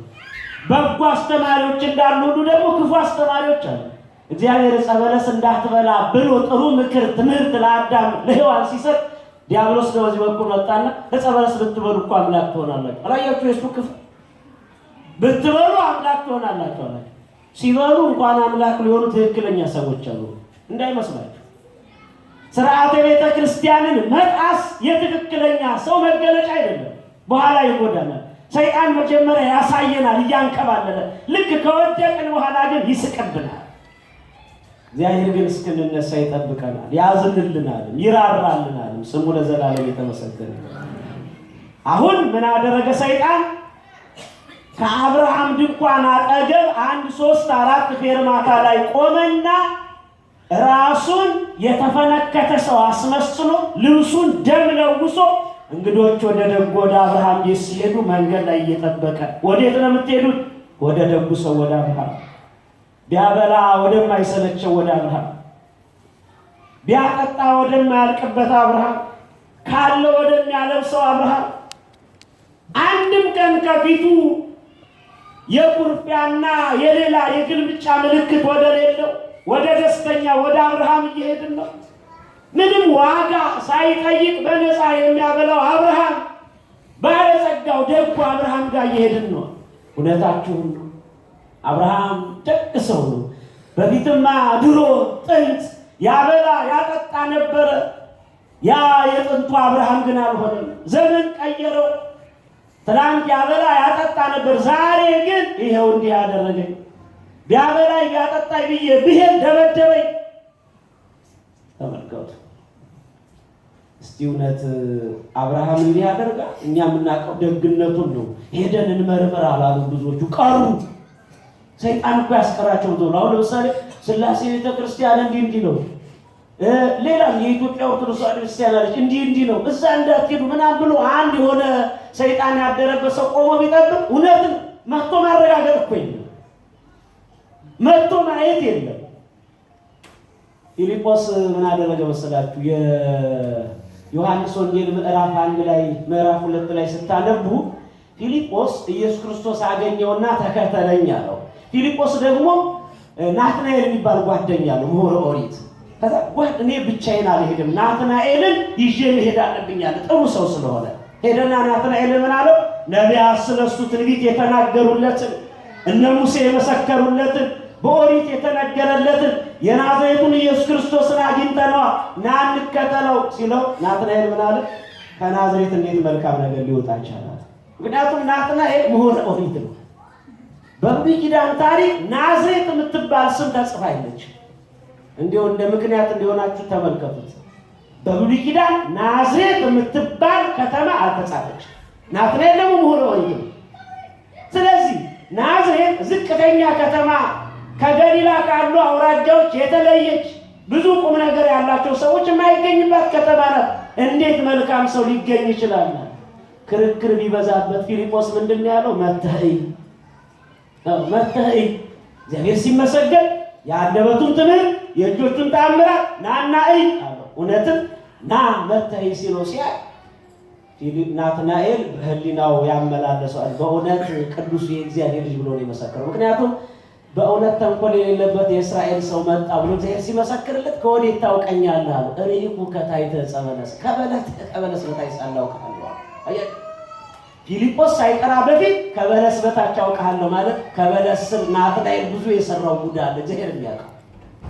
በጎ አስተማሪዎች እንዳሉ ሁሉ ደግሞ ክፉ አስተማሪዎች አሉ። እግዚአብሔር ዕፀ በለስ እንዳትበላ ብሎ ጥሩ ምክር ትምህርት ለአዳም ለሔዋን ሲሰጥ ዲያብሎስ በዚህ በኩል መጣና ዕፀ በለስ ብትበሉ እኮ አምላክ ትሆናላችሁ። አላያችሁ? የሱ ክፉ ብትበሉ አምላክ ትሆናላችሁ አላችሁ። ሲበሉ እንኳን አምላክ ሊሆኑ ትክክለኛ ሰዎች አሉ እንዳይመስላችሁ። ስርዓተ ቤተ ክርስቲያንን መጣስ የትክክለኛ ሰው መገለጫ አይደለም፣ በኋላ ይጎዳናል። ሰይጣን መጀመሪያ ያሳየናል እያንከባለለ፣ ልክ ከወደቅን በኋላ ግን ይስቅብናል። እግዚአብሔር ግን እስክንነሳ ይጠብቀናል፣ ያዝንልናል፣ ይራራልናል። ስሙ ለዘላለም የተመሰገነ። አሁን ምን አደረገ ሰይጣን? ከአብርሃም ድንኳን አጠገብ 1 3 4 ፌርማታ ላይ ቆመና ራሱን የተፈነከተ ሰው አስመስሎ ልብሱን ደም ለውሶ እንግዶች ወደ ደጉ ወደ አብርሃም ቤት ሲሄዱ መንገድ ላይ እየጠበቀ ወዴት ነው የምትሄዱት? ወደ ደጉ ሰው ወደ አብርሃም፣ ቢያበላ ወደማይሰለቸው ወደ አብርሃም፣ ቢያጠጣ ወደማያልቅበት አብርሃም፣ ካለ ወደሚያለብሰው አብርሃም፣ አንድም ቀን ከፊቱ የቁርፊያና የሌላ የግልምጫ ምልክት ወደ ሌለው ወደ ደስተኛ ወደ አብርሃም እየሄድን ነው። ምንም ዋጋ ሳይጠይቅ በነፃ የሚያበላው አብርሃም፣ ባለጸጋው ደጉ አብርሃም ጋር እየሄድን ነው። እውነታችሁን ነው። አብርሃም ደግ ሰው ነው። በፊትማ ድሮ ጥንት ያበላ ያጠጣ ነበረ። ያ የጥንቱ አብርሃም ግን አልሆነም። ዘመን ቀየረው። ትናንት ያበላ ያጠጣ ነበር፣ ዛሬ ግን ይሄው እንዲህ ያደረገኝ። ቢያበላኝ ቢያጠጣኝ ብዬ ብሄድ ደበደበኝ። ተመልከቱ እስቲ፣ እውነት አብርሃም እንዲህ ያደርጋል? እኛ የምናውቀው ደግነቱን ነው። ሄደን እንመርምር አላሉ ብዙዎቹ፣ ቀሩ። ሰይጣን እኮ ያስቀራቸው ነው። አሁን ለምሳሌ ሥላሴ ቤተክርስቲያን እንዲህ ነው፣ ሌላም የኢትዮጵያ ኦርቶዶክስ ቤተክርስቲያን አለች እንዲህ ነው፣ እዛ እንዳትሄዱ ምናምን ብሎ አንድ የሆነ ሰይጣን ያደረበት ሰው ቆሞ ቢጠብቅ እውነትን መጥቶ ማረጋገጥ እኮ የለም፣ መጥቶ ማየት የለም። ፊልጶስ ምን አደረገ መሰላችሁ? የዮሐንስ ወንጌል ምዕራፍ 1 ላይ ምዕራፍ 2 ላይ ስታነቡ ፊልጶስ ኢየሱስ ክርስቶስ አገኘውና ተከተለኝ አለው። ፊልጶስ ደግሞ ናትናኤል የሚባል ጓደኛ ነው፣ ምሁረ ኦሪት። ከዛ እኔ ብቻዬን አልሄድም፣ ናትናኤልን ይዤ መሄድ አለብኝ አለ። ጥሩ ሰው ስለሆነ ሄደና ናትናኤል ምን አለው? ነቢያት ስለሱ ትንቢት የተናገሩለትን እነ ሙሴ የመሰከሩለትን በኦሪት የተነገረለትን የናዝሬቱን ኢየሱስ ክርስቶስን አግኝተነዋል፣ ና እንከተለው ሲለው ናትናኤል ምን አለ? ከናዝሬት እንዴት መልካም ነገር ሊወጣ ይችላል? ምክንያቱም ናትናኤል ምሁረ ኦሪት ነው። በብሉይ ኪዳን ታሪክ ናዝሬት የምትባል ስም ተጽፋለች። እንዲሁ እንደ ምክንያት እንዲሆናችሁ ተመልከቱት። በብሉይ ኪዳን ናዝሬት የምትባል ከተማ አልተጻፈች። ናትናኤል ደግሞ ምሁረ ኦሪት ነው። ስለዚህ ናዝሬት ዝቅተኛ ከተማ፣ ከገሊላ ካሉ አውራጃዎች የተለየች ብዙ ቁም ነገር ያላቸው ሰዎች የማይገኝባት ከተማ ናት። እንዴት መልካም ሰው ሊገኝ ይችላል? ክርክር ቢበዛበት ፊልጶስ ምንድን ያለው? መተህ እግዚአብሔር ሲመሰገን የአንደበቱን ትምህርት የእጆቹን ተአምራት ናና እይ አለው። እውነትም ና መተህ ሲለው ሲያይ ናትናኤል በህሊናው ያመላለሰዋል። በእውነት ቅዱስ የእግዚአብሔር ልጅ ብሎ ነው የመሰከረው። ምክንያቱም በእውነት ተንኮል የሌለበት የእስራኤል ሰው መጣ ብሎ እግዚአብሔር ሲመሰክርለት ከወዴት ታውቀኛለህ አለው። እሪኩ ከታሕተ ዕፀ በለስ ከበለስ በታች አውቅሃለሁ። ፊልጶስ ሳይቀራ በፊት ከበለስ በታች አውቅሃለሁ ማለት ከበለስ ስር ናትናኤል ብዙ የሰራው ጉዳ አለ እግዚአብሔር የሚያውቀው።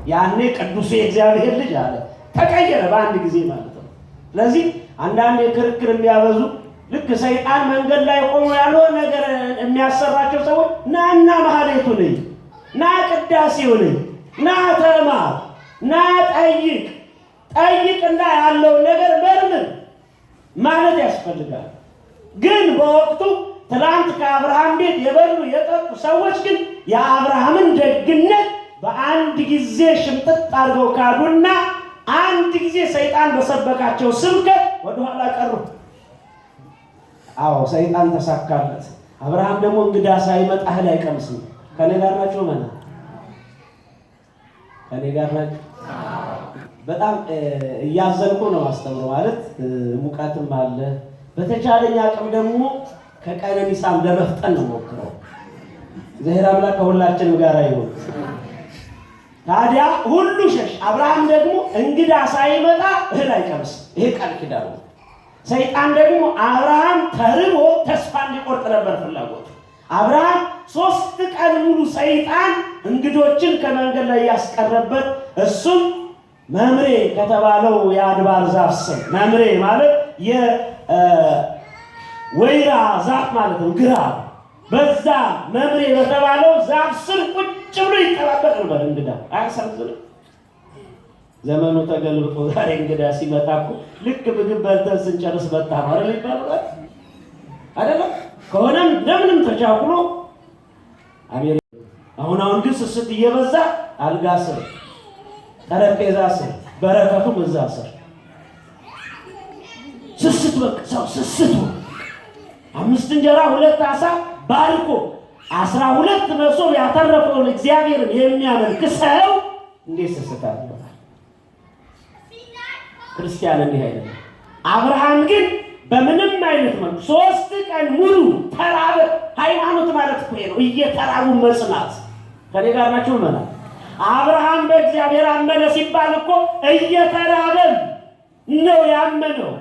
ያኔ ቅዱስ የእግዚአብሔር ልጅ አለ ተቀየረ በአንድ ጊዜ ማለት ነው። ስለዚህ አንዳንድ ክርክር የሚያበዙ ልክ ሰይጣን መንገድ ላይ ቆሞ ያልሆነ ነገር የሚያሰራቸው ሰዎች ናና ማህሌቱ ነኝ፣ ና ቅዳሴው ነኝ፣ ና ተማር፣ ና ጠይቅና ያለውን ነገር መርምር ማለት ያስፈልጋል። ግን በወቅቱ ትላንት ከአብርሃም ቤት የበሉ የጠጡ ሰዎች ግን የአብርሃምን ደግነት በአንድ ጊዜ ሽምጥጥ አድርገው ካዱና አንድ ጊዜ ሰይጣን በሰበካቸው ስብከት ወደኋላ ቀሩ። አዎ ሰይጣን ተሳካለት። አብርሃም ደግሞ እንግዳ ሳይመጣ እህል አይቀምስም። ከኔ ጋር ናቸው መና ከኔ ጋር ናቸው። በጣም እያዘንኩ ነው ማስተምረው ማለት ሙቀትም አለ። በተቻለኝ አቅም ደግሞ ከቀነኒሳም ለመፍጠን ነው ሞክረው። እግዚአብሔር አምላክ ከሁላችንም ጋር ይሁን። ታዲያ ሁሉ ሸሽ። አብርሃም ደግሞ እንግዳ ሳይመጣ እህል አይቀምስም። ይሄ ቃል ኪዳን ነው። ሰይጣን ደግሞ አብርሃም ተርቦ ተስፋ እንዲቆርጥ ነበር ፍላጎቱ። አብርሃም 3 ቀን ሙሉ ሰይጣን እንግዶችን ከመንገድ ላይ ያስቀረበት እሱም መምሬ ከተባለው የአድባር ዛፍ ስር፣ መምሬ ማለት የወይራ ዛፍ ማለት ነው፣ ግራ በዛ መምሬ በተባለው ዛፍ ስር ቁጭ ብሎ ይጠባበቅ ነበር እንግዳ። አያሳዝንም? ዘመኑ ተገልብጦ ዛሬ እንግዳ ሲመጣ እኮ ልክ ምግብ በልተን ስንጨርስ መጣ ነው አይደል ይባላል አይደለም? ከሆነም እንደምንም ተቻኩሎ አሁን ግን ስስት እየበዛ አልጋ ስር፣ ጠረጴዛ ስር፣ በረከቱም እዛ ስር ስስት በቃ ሰው ስስቱ 5 እንጀራ 2 ዓሣ ባርኮ 12 መሶብ ያተረፈውን እግዚአብሔርን የሚያመልክ ሰው እንዴት ስስታል? ክርስቲያን እንዲህ አይደለም። አብርሃም ግን በምንም አይነት መልኩ 3 ቀን ሙሉ ተራበ። ሃይማኖት ማለት እኮ ነው እየተራቡ መጽናት። ከኔ ጋር ናችሁ ማለት አብርሃም በእግዚአብሔር አመነ ሲባል እኮ እየተራበ ነው ያመነው።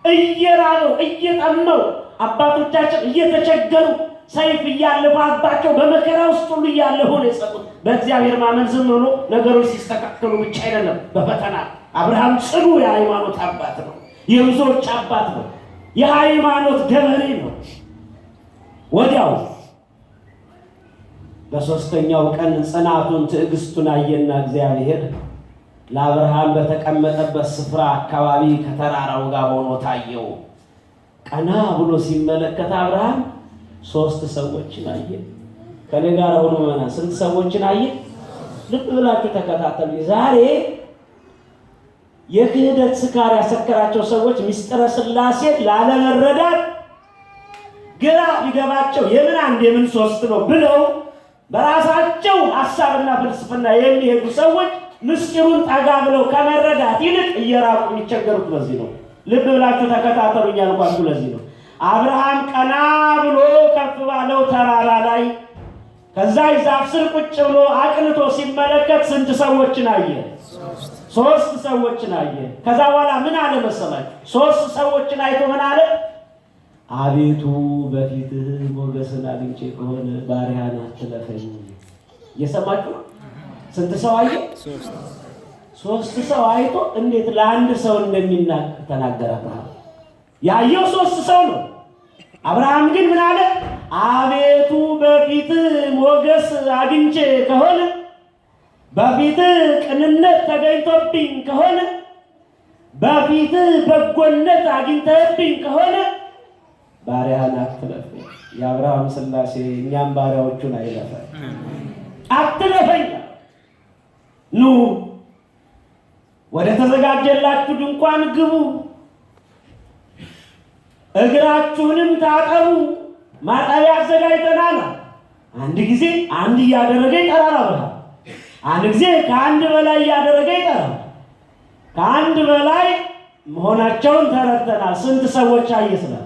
እየራበው እየጠመው አባቶቻችን እየተቸገሩ ሰይፍ እያለፋባቸው በመከራ ውስጥ ሁሉ እያለፉ ነው የጸጡት። በእግዚአብሔር ማመን ዝም ብሎ ነገሮች ሲስተካከሉ ብቻ አይደለም፣ በፈተና አብርሃም ጽኑ የሃይማኖት አባት ነው። የብዙዎች አባት ነው። የሃይማኖት ገበሬ ነው። ወዲያው በ3ኛው ቀን ጽናቱን ትዕግስቱን አየና እግዚአብሔር ለአብርሃም በተቀመጠበት ስፍራ አካባቢ ከተራራው ጋር ሆኖ ታየው። ቀና ብሎ ሲመለከት አብርሃም 3 ሰዎችን አየ። ከኔ ጋር ሆኖ ማለት ስንት ሰዎችን አየ? ልብ ብላችሁ ተከታተሉ። ዛሬ የክህደት ስካር ያሰከራቸው ሰዎች ምስጢረ ሥላሴ ላለመረዳት ግራ ቢገባቸው የምን አንድ የምን 3 ነው ብለው በራሳቸው ሐሳብና ፍልስፍና የሚሄዱ ሰዎች ምስጢሩን ጠጋ ብለው ከመረዳት ይልቅ እየራቁ የሚቸገሩት በዚህ ነው። ልብ ብላችሁ ተከታተሉኝ ያልኳችሁ ለዚህ ነው። አብርሃም ቀና ብሎ ከፍ ባለው ተራራ ላይ ከዛ ዛፍ ስር ቁጭ ብሎ አቅንቶ ሲመለከት ስንት ሰዎችን አየ? 3 ሰዎችን አየ። ከዛ በኋላ ምን አለ መሰላችሁ? 3 ሰዎችን አይቶ ምን አለ? አቤቱ በፊትህ ሞገስን አግኝቼ ከሆነ ባሪያህን አትለፈኝ። እየሰማችሁ ነው? ስንት ሰው አየ? 3 ሰው አይቶ እንዴት ለአንድ ሰው እንደሚናገር ተናገረ። አብርሃም ያየው 3 ሰው ነው። አብርሃም ግን ምን አለ? አቤቱ በፊትህ ሞገስ አግኝቼ ከሆነ በፊትህ ቅንነት ተገኝቶብኝ ከሆነ በፊትህ በጎነት አግኝተህብኝ ከሆነ ባሪያህን አትለፈኝ። የአብርሃም ሥላሴ እኛም ባሪያዎቹን አይለፈን፣ አትለፈኝ። ኑ ወደ ተዘጋጀላችሁ ድንኳን ግቡ፣ እግራችሁንም ታጠቡ። ማጠቢያ አዘጋጅተናል። አንድ ጊዜ አንድ እያደረገ ይጠራል አብርሃም። አንድ ጊዜ ከአንድ በላይ እያደረገ ይጠራል። ከአንድ በላይ መሆናቸውን ተረድተናል። ስንት ሰዎች አየስላል?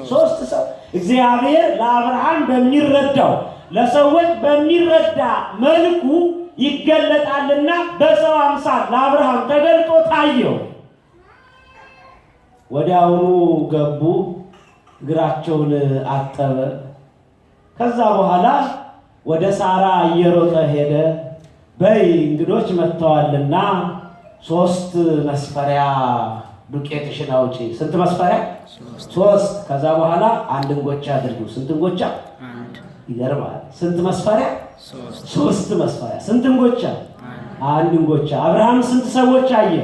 3 ሰው። እግዚአብሔር ለአብርሃም በሚረዳው ለሰዎች በሚረዳ መልኩ ይገለጣልና በሰው አምሳል ለአብርሃም ተገልጦ ታየው። ወዲያውኑ ገቡ፣ እግራቸውን አጠበ። ከዛ በኋላ ወደ ሳራ እየሮጠ ሄደ። በይ እንግዶች መጥተዋልና 3 መስፈሪያ ዱቄትሽን አውጪ። ስንት መስፈሪያ? 3። ከዛ በኋላ 1 እንጎቻ አድርጊው። ስንት እንጎቻ? ይገርማል። ስንት መስፈሪያ? 3 መስፈሪያ። ስንት እንጎቻ? 1 እንጎቻ። አብርሃም ስንት ሰዎች አየ?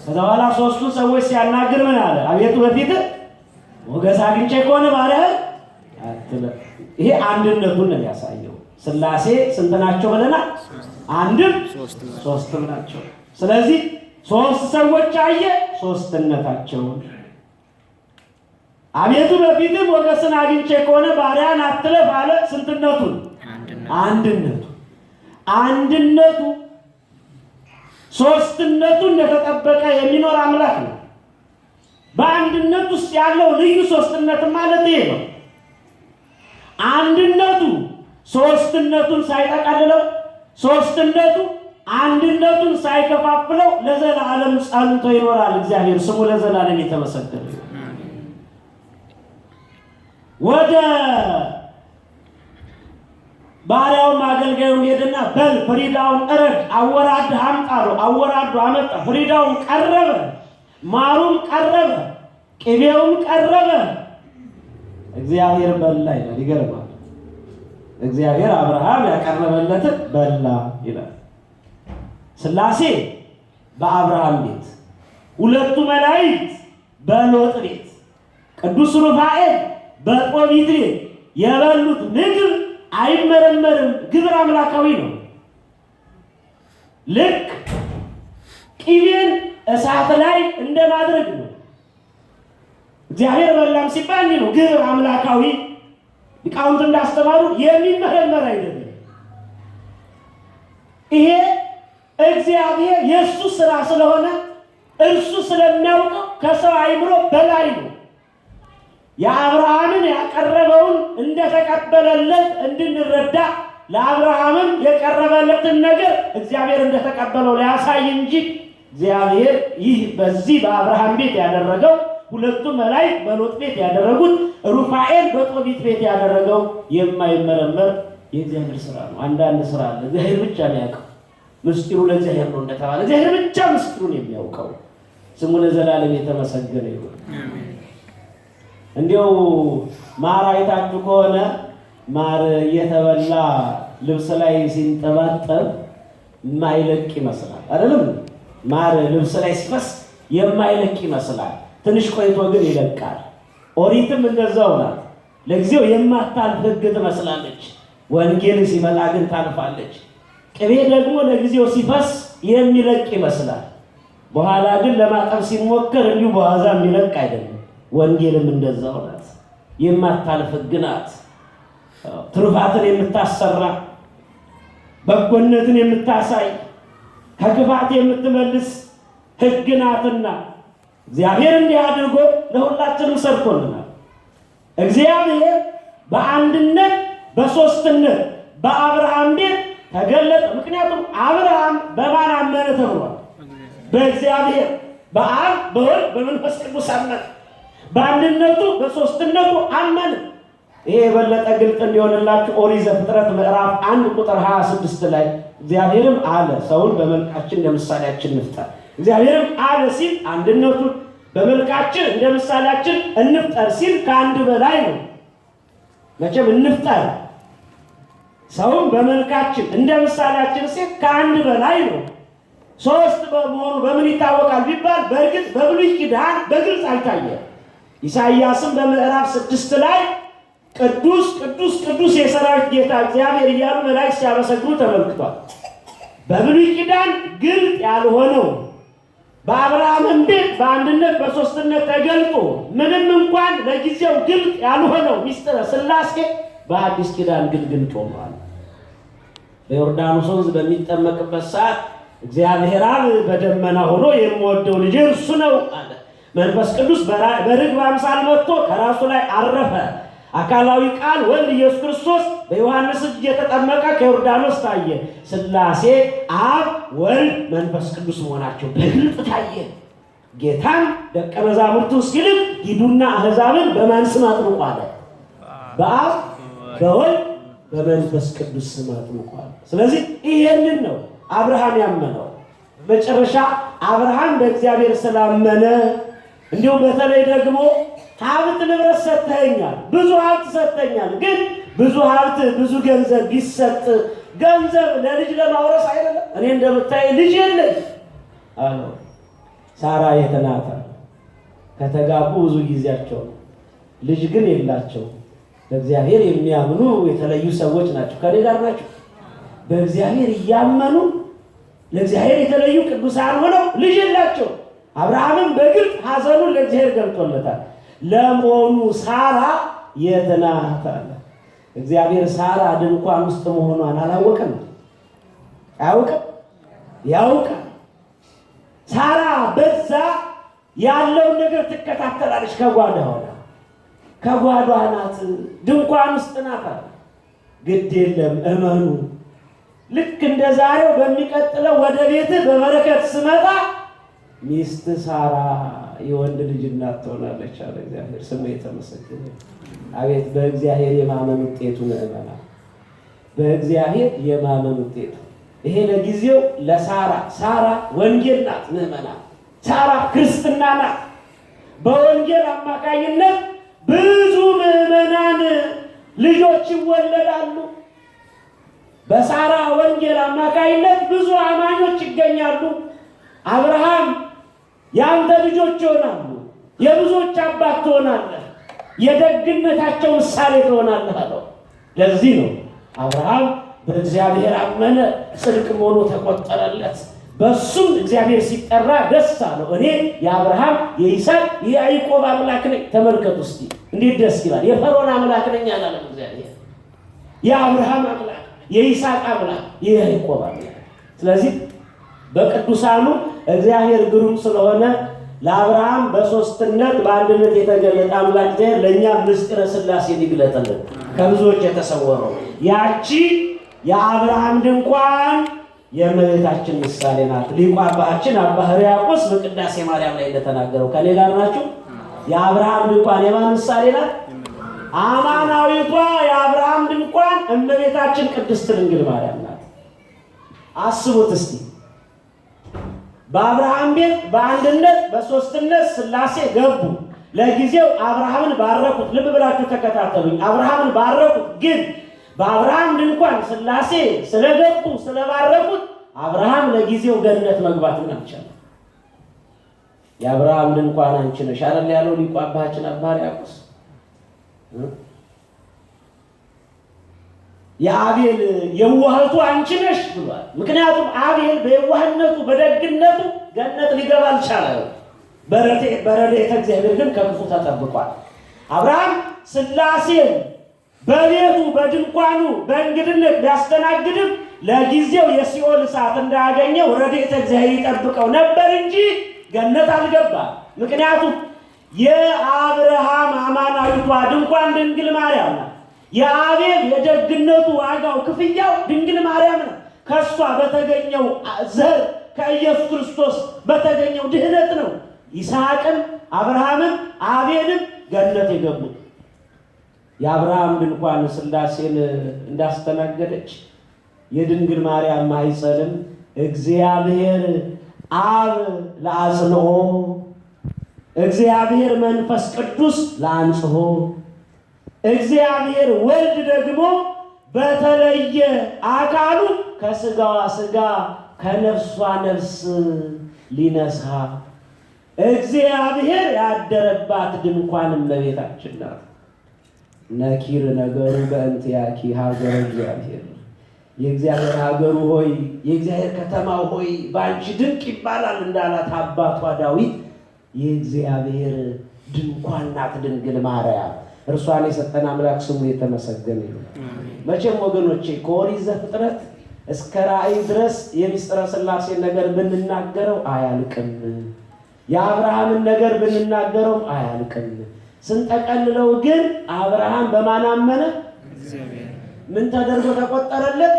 ከዛ በኋላ 3ቱን ሰዎች ሲያናግር ምን አለ? አቤቱ በፊትህ ሞገስ አግኝቼ ከሆነ ባሪያህ አትለፍ። ይሄ አንድነቱን ነው የሚያሳየው። ሥላሴ ስንት ናቸው ብለናል? አንድም 3ም ናቸው። ስለዚህ 3 ሰዎች አየ፣ 3ነታቸውን። አቤቱ በፊትህ ሞገስን አግኝቼ ከሆነ ባሪያን አትለፍ አለ። ስንትነቱን? አንድነቱ። አንድነቱ 3ነቱ እንደተጠበቀ የሚኖር አምላክ ነው። በአንድነት ውስጥ ያለው ልዩ 3ነት ማለት ይሄ ነው። አንድነቱ 3ነቱን ሳይጠቀልለው፣ 3ነቱ አንድነቱን ሳይከፋፍለው ለዘላለም ጸንቶ ይኖራል። እግዚአብሔር ስሙ ለዘላለም የተመሰገነ ይሁን። ወደ ባሪያውም አገልጋዩም ሄደና በል ፍሪዳውን እረድ፣ አወራድ አምጣሉ። አወራዱ አመጣ። ፍሪዳውን ቀረበ፣ ማሩም ቀረበ፣ ቅቤውም ቀረበ። እግዚአብሔር በላ ይላል። ይገርማል። እግዚአብሔር አብርሃም ያቀረበለትን በላ ይላል። ሥላሴ በአብርሃም ቤት፣ 2ቱ መላእክት በሎጥ ቤት፣ ቅዱስ ሩፋኤል በጦቢት ቤት የበሉት ምግብ አይመረመርም። ግብር አምላካዊ ነው። ልክ ቅቤን እሳት ላይ እንደማድረግ ነው። እግዚአብሔር በላም ሲባል ነው ግብር አምላካዊ። ሊቃውንት እንዳስተማሩ የሚመረመር አይደለም። ይሄ እግዚአብሔር የእሱ ስራ ስለሆነ እርሱ ስለሚያውቀው ከሰው አይምሮ በላይ ነው። የአብርሃምን ያቀረበውን እንደተቀበለለት እንድንረዳ ለአብርሃምም የቀረበለትን ነገር እግዚአብሔር እንደተቀበለው ሊያሳይ እንጂ እግዚአብሔር ይህ በዚህ በአብርሃም ቤት ያደረገው፣ 2ቱ መላእክት በሎጥ ቤት ያደረጉት፣ ሩፋኤል በጦቢት ቤት ያደረገው የማይመረመር የእግዚአብሔር ስራ ነው። አንዳንድ ስራ አለ እግዚአብሔር ብቻ የሚያውቀው፣ ምስጢሩ ለእግዚአብሔር ነው እንደተባለ እግዚአብሔር ብቻ ምስጢሩን የሚያውቀው። ስሙ ለዘላለም የተመሰገነ ይሁን። እንዲያው ማር አይታችሁ ከሆነ ማር እየተበላ ልብስ ላይ ሲንጠባጠብ የማይለቅ ይመስላል አይደለም? ማር ልብስ ላይ ሲፈስ የማይለቅ ይመስላል። ትንሽ ቆይቶ ግን ይለቃል። ኦሪትም እንደዛው ናት። ለጊዜው የማታልፍ ሕግ ትመስላለች፣ ወንጌል ሲመጣ ግን ታልፋለች። ቅቤ ደግሞ ለጊዜው ሲፈስ የሚለቅ ይመስላል፣ በኋላ ግን ለማጠብ ሲሞከር እንዲሁ በዋዛ የሚለቅ አይደለም። ወንጌልም እንደዛው ናት። የማታልፍ ሕግ ናት። ትሩፋትን የምታሰራ፣ በጎነትን የምታሳይ፣ ከክፋት የምትመልስ ሕግ ናትና እግዚአብሔር እንዲህ አድርጎ ለሁላችንም ሰርቶልናል። እግዚአብሔር በአንድነት በ3ነት በአብርሃም ቤት ተገለጠ። ምክንያቱም አብርሃም በማን አመነ ተብሏል? በእግዚአብሔር በአብ በወልድ በመንፈስ ቅዱስ አመነ። በአንድነቱ በ3ነቱ አመነ። ይሄ የበለጠ ግልጥ እንዲሆንላችሁ ኦሪት ዘፍጥረት ምዕራፍ 1 ቁጥር 26 ላይ እግዚአብሔርም አለ ሰውን በመልካችን እንደ ምሳሌያችን እንፍጠር። እግዚአብሔርም አለ ሲል አንድነቱን በመልካችን እንደ ምሳሌያችን እንፍጠር ሲል ከአንድ በላይ ነው። መቼም እንፍጠር ሰውን በመልካችን እንደ ምሳሌያችን ሲል ከአንድ በላይ ነው። 3 በመሆኑ በምን ይታወቃል ቢባል በእርግጥ በብሉይ ኪዳን በግልጽ አልታየም። ኢሳይያስም በምዕራፍ 6 ላይ ቅዱስ ቅዱስ ቅዱስ የሰራዊት ጌታ እግዚአብሔር እያሉ መላእክት ሲያመሰግኑ ተመልክቷል። በብሉይ ኪዳን ግልጥ ያልሆነው በአብርሃም ቤት በአንድነት በ3ነት ተገልጦ ምንም እንኳን ለጊዜው ግልጥ ያልሆነው ሚስጥረ ሥላሴ በአዲስ ኪዳን ግን ግልጥ ሆኗል። በዮርዳኖስ ወንዝ በሚጠመቅበት ሰዓት እግዚአብሔር አብ በደመና ሆኖ የምወደው ልጄ እርሱ ነው አለ። መንፈስ ቅዱስ በርግብ አምሳል መጥቶ ከራሱ ላይ አረፈ። አካላዊ ቃል ወልድ ኢየሱስ ክርስቶስ በዮሐንስ እጅ የተጠመቀ ከዮርዳኖስ ታየ። ሥላሴ አብ ወልድ መንፈስ ቅዱስ መሆናቸው በግልጥ ታየ። ጌታም ደቀ መዛሙርቱ ሲልክ ሂዱና አሕዛብን በማን ስም አጥምቁ አለ? በአብ በወልድ በመንፈስ ቅዱስ ስም አጥምቁ አለ። ስለዚህ ይሄንን ነው አብርሃም ያመነው። መጨረሻ አብርሃም በእግዚአብሔር ስላመነ እንዲሁም በተለይ ደግሞ ሀብት ንብረት ሰጥተኸኛል፣ ብዙ ሀብት ሰጥተኛል፣ ግን ብዙ ሀብት ብዙ ገንዘብ ቢሰጥ ገንዘብ ለልጅ ለማውረስ አይደለም። እኔ እንደምታይ ልጅ የለኝ አለው። ሳራ የት ናት? ከተጋቡ ብዙ ጊዜያቸው ነው። ልጅ ግን የላቸው። በእግዚአብሔር የሚያምኑ የተለዩ ሰዎች ናቸው። ከኔ ጋር ናቸው። በእግዚአብሔር እያመኑ ለእግዚአብሔር የተለዩ ቅዱሳን ሆነው ልጅ የላቸው። አብርሃምም በግልጥ ሐዘኑን ለእግዚአብሔር ገልጦለታል። ለመሆኑ ሳራ የት ናት አለ። እግዚአብሔር ሳራ ድንኳን ውስጥ መሆኗን አላወቀም? አያውቅም? ያውቃል። ሳራ በዛ ያለውን ነገር ትከታተላለች። ከጓዳ ሆና ከጓዳ ናት፣ ድንኳን ውስጥ ናት አለ። ግድ የለም እመኑ። ልክ እንደ ዛሬው በሚቀጥለው ወደ ቤትህ በበረከት ስመጣ ሚስት ሳራ የወንድ ልጅ እናት ትሆናለች አለ እግዚአብሔር። ስሙ የተመሰገነ። አቤት በእግዚአብሔር የማመን ውጤቱ ምዕመና፣ በእግዚአብሔር የማመን ውጤቱ ይሄ ለጊዜው ለሳራ ሳራ ወንጌል ናት ምዕመና፣ ሳራ ክርስትና ናት። በወንጌል አማካኝነት ብዙ ምዕመናን ልጆች ይወለዳሉ። በሳራ ወንጌል አማካኝነት ብዙ አማኞች ይገኛሉ። አብርሃም ያንተ ልጆች ይሆናሉ፣ የብዙዎች አባት ትሆናለህ፣ የደግነታቸው ምሳሌ ትሆናለህ አለው። ለዚህ ነው አብርሃም በእግዚአብሔር አመነ፣ ጽድቅ ሆኖ ተቆጠረለት። በሱም እግዚአብሔር ሲጠራ ደስ አለው። እኔ የአብርሃም የይስሐቅ የያዕቆብ አምላክ ነኝ። ተመልከቱ እስቲ እንዴት ደስ ይላል። የፈርዖን አምላክ ነኝ አላለም እግዚአብሔር። የአብርሃም አምላክ፣ የይስሐቅ አምላክ፣ የያዕቆብ አምላክ። ስለዚህ በቅዱሳኑ እግዚአብሔር ግሩም ስለሆነ ለአብርሃም በሶስትነት በአንድነት የተገለጠ አምላክ እግዚአብሔር ለእኛ ምስጢረ ሥላሴ ሊግለጥልን ከብዙዎች የተሰወረው ያቺ የአብርሃም ድንኳን የእመቤታችን ምሳሌ ናት። ሊቁ አባታችን አባ ሕርያቆስ በቅዳሴ ማርያም ላይ እንደተናገረው ከኔ ጋር ናችሁ። የአብርሃም ድንኳን የማን ምሳሌ ናት? አማናዊቷ የአብርሃም ድንኳን እመቤታችን ቅድስት ድንግል ማርያም ናት። አስቡት እስቲ በአብርሃም ቤት በአንድነት በሶስትነት ሥላሴ ገቡ። ለጊዜው አብርሃምን ባረኩት። ልብ ብላችሁ ተከታተሉኝ። አብርሃምን ባረኩት። ግን በአብርሃም ድንኳን ሥላሴ ስለገቡ ስለባረኩት አብርሃም ለጊዜው ገነት መግባትን አልቻለም። የአብርሃም ድንኳን አንቺ ነሽ አይደል ያለው ሊቁ አባታችን አባ ሕርያቆስ። የአቤል የዋህቱ አንቺ ነሽ ብሏል። ምክንያቱም አቤል በየዋህነቱ በደግነቱ ገነት ሊገባ አልቻለም። በረድኤተ እግዚአብሔር ግን ከክፉ ተጠብቋል። አብርሃም ሥላሴን በቤቱ በድንኳኑ በእንግድነት ቢያስተናግድም ለጊዜው የሲኦል እሳት እንዳያገኘው ረድኤተ እግዚአብሔር ይጠብቀው ነበር እንጂ ገነት አልገባም። ምክንያቱም የአብርሃም አማናዊቷ ድንኳን ድንግል ማርያም ናት። የአቤል የደግነቱ ዋጋው ክፍያው ድንግል ማርያም ነው። ከእሷ በተገኘው ዘር ከኢየሱስ ክርስቶስ በተገኘው ድህነት ነው ይስሐቅም አብርሃምም አቤልም ገነት የገቡት። የአብርሃም ድንኳን ሥላሴን እንዳስተናገደች የድንግል ማርያም ማኅፀንም እግዚአብሔር አብ ለአጽንኦ እግዚአብሔር መንፈስ ቅዱስ ለአንጽሖ እግዚአብሔር ወልድ ደግሞ በተለየ አካሉ ከሥጋዋ ሥጋ ከነፍሷ ነፍስ ሊነሳ እግዚአብሔር ያደረባት ድንኳን እመቤታችን ናት። ነኪር ነገሩ በእንቲአኪ ሀገረ እግዚአብሔር፣ የእግዚአብሔር ሀገሩ ሆይ የእግዚአብሔር ከተማው ሆይ በአንቺ ድንቅ ይባላል እንዳላት አባቷ ዳዊት የእግዚአብሔር ድንኳን ናት ድንግል ማርያም። እርሷን የሰጠን አምላክ ስሙ የተመሰገነ ይሁን። መቼም ወገኖቼ ከኦሪት ዘፍጥረት እስከ ራእይ ድረስ የምስጢረ ሥላሴን ነገር ብንናገረው አያልቅም። የአብርሃምን ነገር ብንናገረው አያልቅም። ስንጠቀልለው ግን አብርሃም በማን አመነ? ምን ተደርጎ ተቆጠረለት?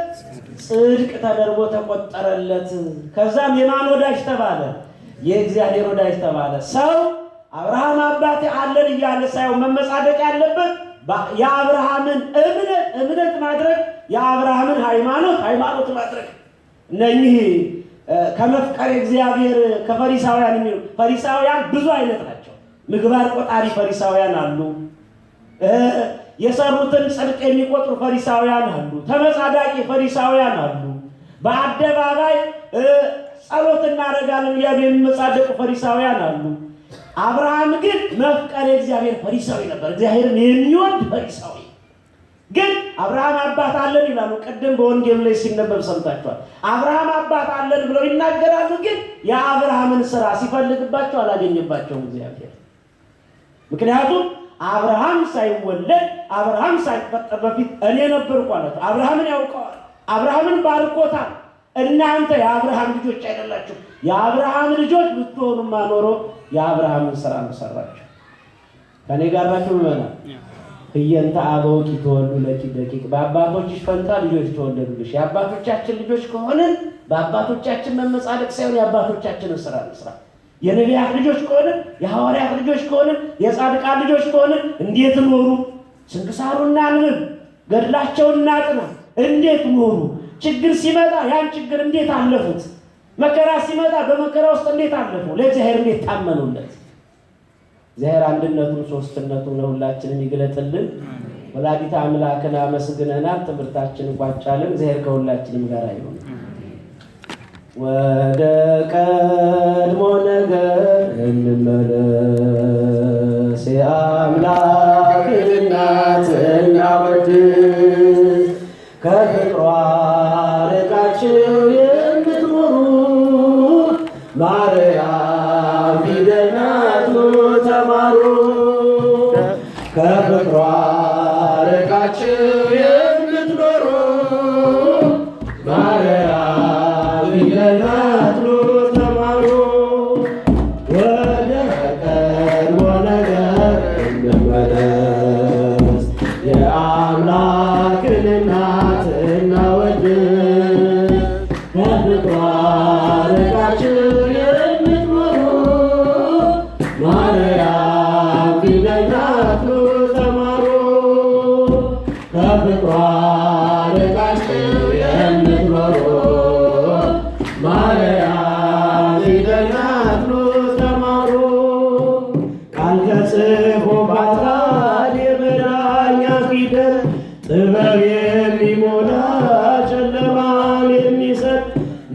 ጽድቅ ተደርጎ ተቆጠረለት። ከዛም የማን ወዳጅ ተባለ? የእግዚአብሔር ወዳጅ ተባለ። ሰው አብርሃም አባቴ አለን እያለ ሳይሆን መመጻደቅ ያለበት የአብርሃምን እምነት ማድረግ፣ የአብርሃምን ሃይማኖት ማድረግ። እነኚህ ከመፍቀር እግዚአብሔር ከፈሪሳውያን የሚሉ ፈሪሳውያን ብዙ አይነት ናቸው። ምግባር ቆጣሪ ፈሪሳውያን አሉ። የሰሩትን ጽድቅ የሚቆጥሩ ፈሪሳውያን አሉ። ተመጻዳቂ ፈሪሳውያን አሉ። በአደባባይ ጸሎት እናደርጋለን እያሉ የሚመጻደቁ ፈሪሳውያን አሉ። አብርሃም ግን መፍቀር እግዚአብሔር ፈሪሳዊ ነበር። እግዚአብሔርን የሚወድ ፈሪሳዊ። ግን አብርሃም አባት አለን ይላሉ። ቅድም በወንጌል ላይ ሲነበብ ሰምታችኋል። አብርሃም አባት አለን ብለው ይናገራሉ። ግን የአብርሃምን ስራ ሲፈልግባቸው አላገኘባቸውም እግዚአብሔር። ምክንያቱም አብርሃም ሳይወለድ አብርሃም ሳይፈጠር በፊት እኔ ነበርኩ አላቸው። አብርሃምን ያውቀዋል። አብርሃምን ባርኮታል። እናንተ የአብርሃም ልጆች አይደላችሁ። የአብርሃም ልጆች ብትሆኑማ ኖሮ የአብርሃምን ስራ ሰራችሁ። ከኔ ጋር ናችሁ ምናምን ህየንተ አበውኪ ተወልዱ ለኪ ደቂቅ፣ በአባቶችሽ ፈንታ ልጆች ተወለዱልሽ። የአባቶቻችን ልጆች ከሆንን በአባቶቻችን መመጻደቅ ሳይሆን የአባቶቻችንን ስራ እንስራ። የነቢያት ልጆች ከሆንን የሐዋርያት ልጆች ከሆንን የጻድቃን ልጆች ከሆንን እንዴት ኖሩ? ስንክሳሩን እናንብብ፣ ገድላቸውን እናጥና። እንዴት ኖሩ? ችግር ሲመጣ ያን ችግር እንዴት አለፉት? መከራ ሲመጣ በመከራ ውስጥ እንዴት አለፉ? ለእግዚአብሔር እንዴት ታመኑለት? እግዚአብሔር አንድነቱን ሶስትነቱን ለሁላችንም ይግለጥልን። ወላዲተ አምላክን አመስግነናል። ትምህርታችን ቋጫልን። እግዚአብሔር ከሁላችንም ጋር ይሁን። ወደ ቀድሞ ነገር እንመለስ። የአምላክ እናት እናወድስ፣ ከፍቅሯ ርቃችሁ የምትኖሩ ማርያም ፊደል ናት ኑ ተማሩ። ከፍቅሯ ርቃችሁ የምትኖሩ ማርያም ፊደል ናት ኑ ተማሩ። ወደ ቀድሞ ነገር እንመለስ። የአምላክን እናት እናወድስ፣ ከፍቅሯ ርቃችሁ የምትኖሩ ማርያም ፊደል ናት ኑ ተማሩ። ከፍቅሯ ርቃችሁ የምትኖሩ ማርያም ፊደል ናት ኑ ተማሩ። ቃል ተጽፎባታል የመዳኛ ፊደል፣ ጥበብ የሚሞላ ጨለማን የሚሰጥ፣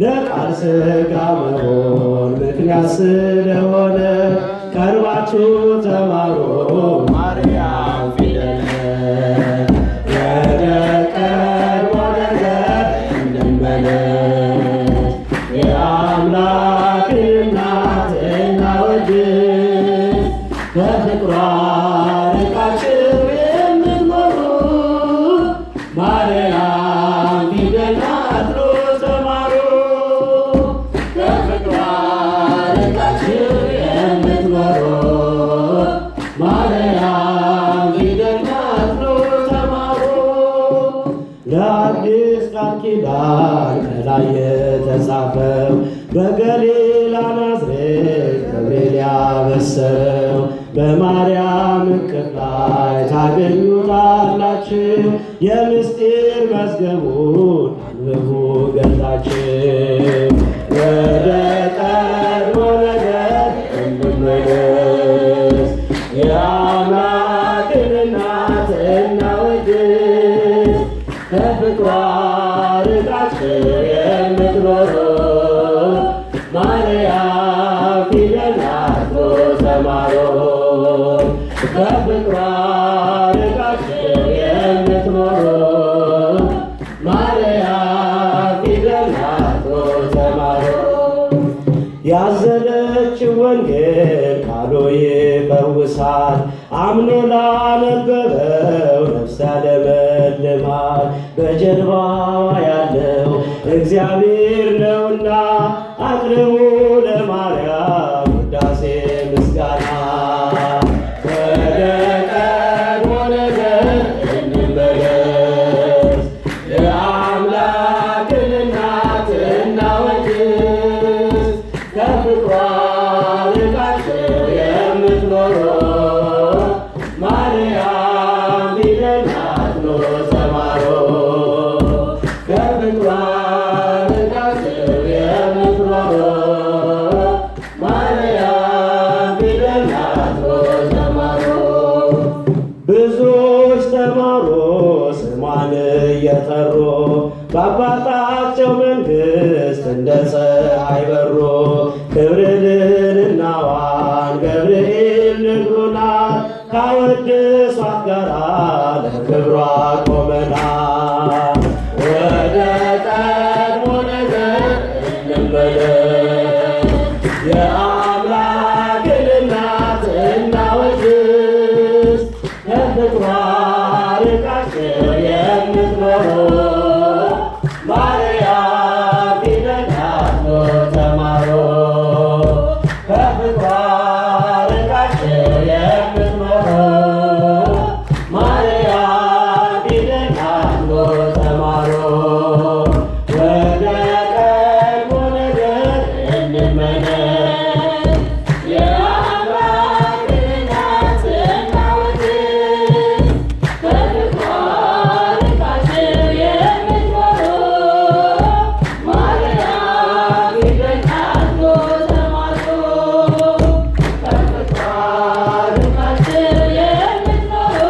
ለቃል ሥጋ መሆን ምክንያት ስለሆነ ቀርባችሁ ተማሩ ማርያም ፊደል። ወደ ቀድሞ ነገር እንመለስ። የአምላክን እናት እናወድስ፣ ከፍቅሯ ርቃችሁ የምትኖሩ ማርያም ፊደል ናት ኑ ተማሩ። ከፍቅሯ ርቃችሁ የምትኖሩ ማርያም ፊደል ናት ኑ ተማሩ። ለአዲስ ቃል ኪዳን ከላይ የተጻፈው በገሊላ ናዝሬት ገብርኤል ያበሰረው በማርያም እቅፍ ላይ ታገኙታላችሁ። የምስጢር መዝገቡን አንብቡ ገልጣችሁ። ወደ ቀድሞ ነገር እንመለስ። የአምላክን እናት እናወድስ፣ ከፍቅሯ ርቃችሁ የምትኖሩ ማርያም ፊደል ናት ኑ ተማሩ። ከፍቅሯ ርቃችሁ የምትኖሩ ማርያም ፊደል ናት ኑ ተማሩ። ያዘለች ወንጌል ቃሉ ይፈውሳል፣ አምኖ ላነበበው ነፍስ ያለመልማል። በጀርባዋ ያለው እግዚአብሔር ነውና አቅርቡ ለማርያም ውዳሴ የአምላክን እናት እናወድስ ከፍቅሯ ርቃችሁ የምትኖሩ ማርያም ፊደላት ተማሩ። ከፍቅሯ ርቃችሁ የምትኖሩ ማርያም ፊደላት ተማሩ። ወደ ቀድሞ ነገር እንመለስ የአምላክን እናት እናወድስ ከፍቅሯ ርቃችሁ የምትኖሩ ማርያም ፊደላት ተማሩ። ከፍቅሯ ርቃችሁ የምትኖሩ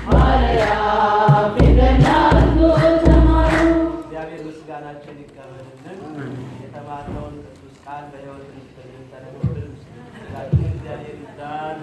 ማርያም ፊደላት ተማሩ። እግዚአብሔር ምስጋናችን ይቀበልልን። የተባለውን ቅዱስ ቃል በሕይወት እንድንተረጉም እግዚአብሔር ይርዳን።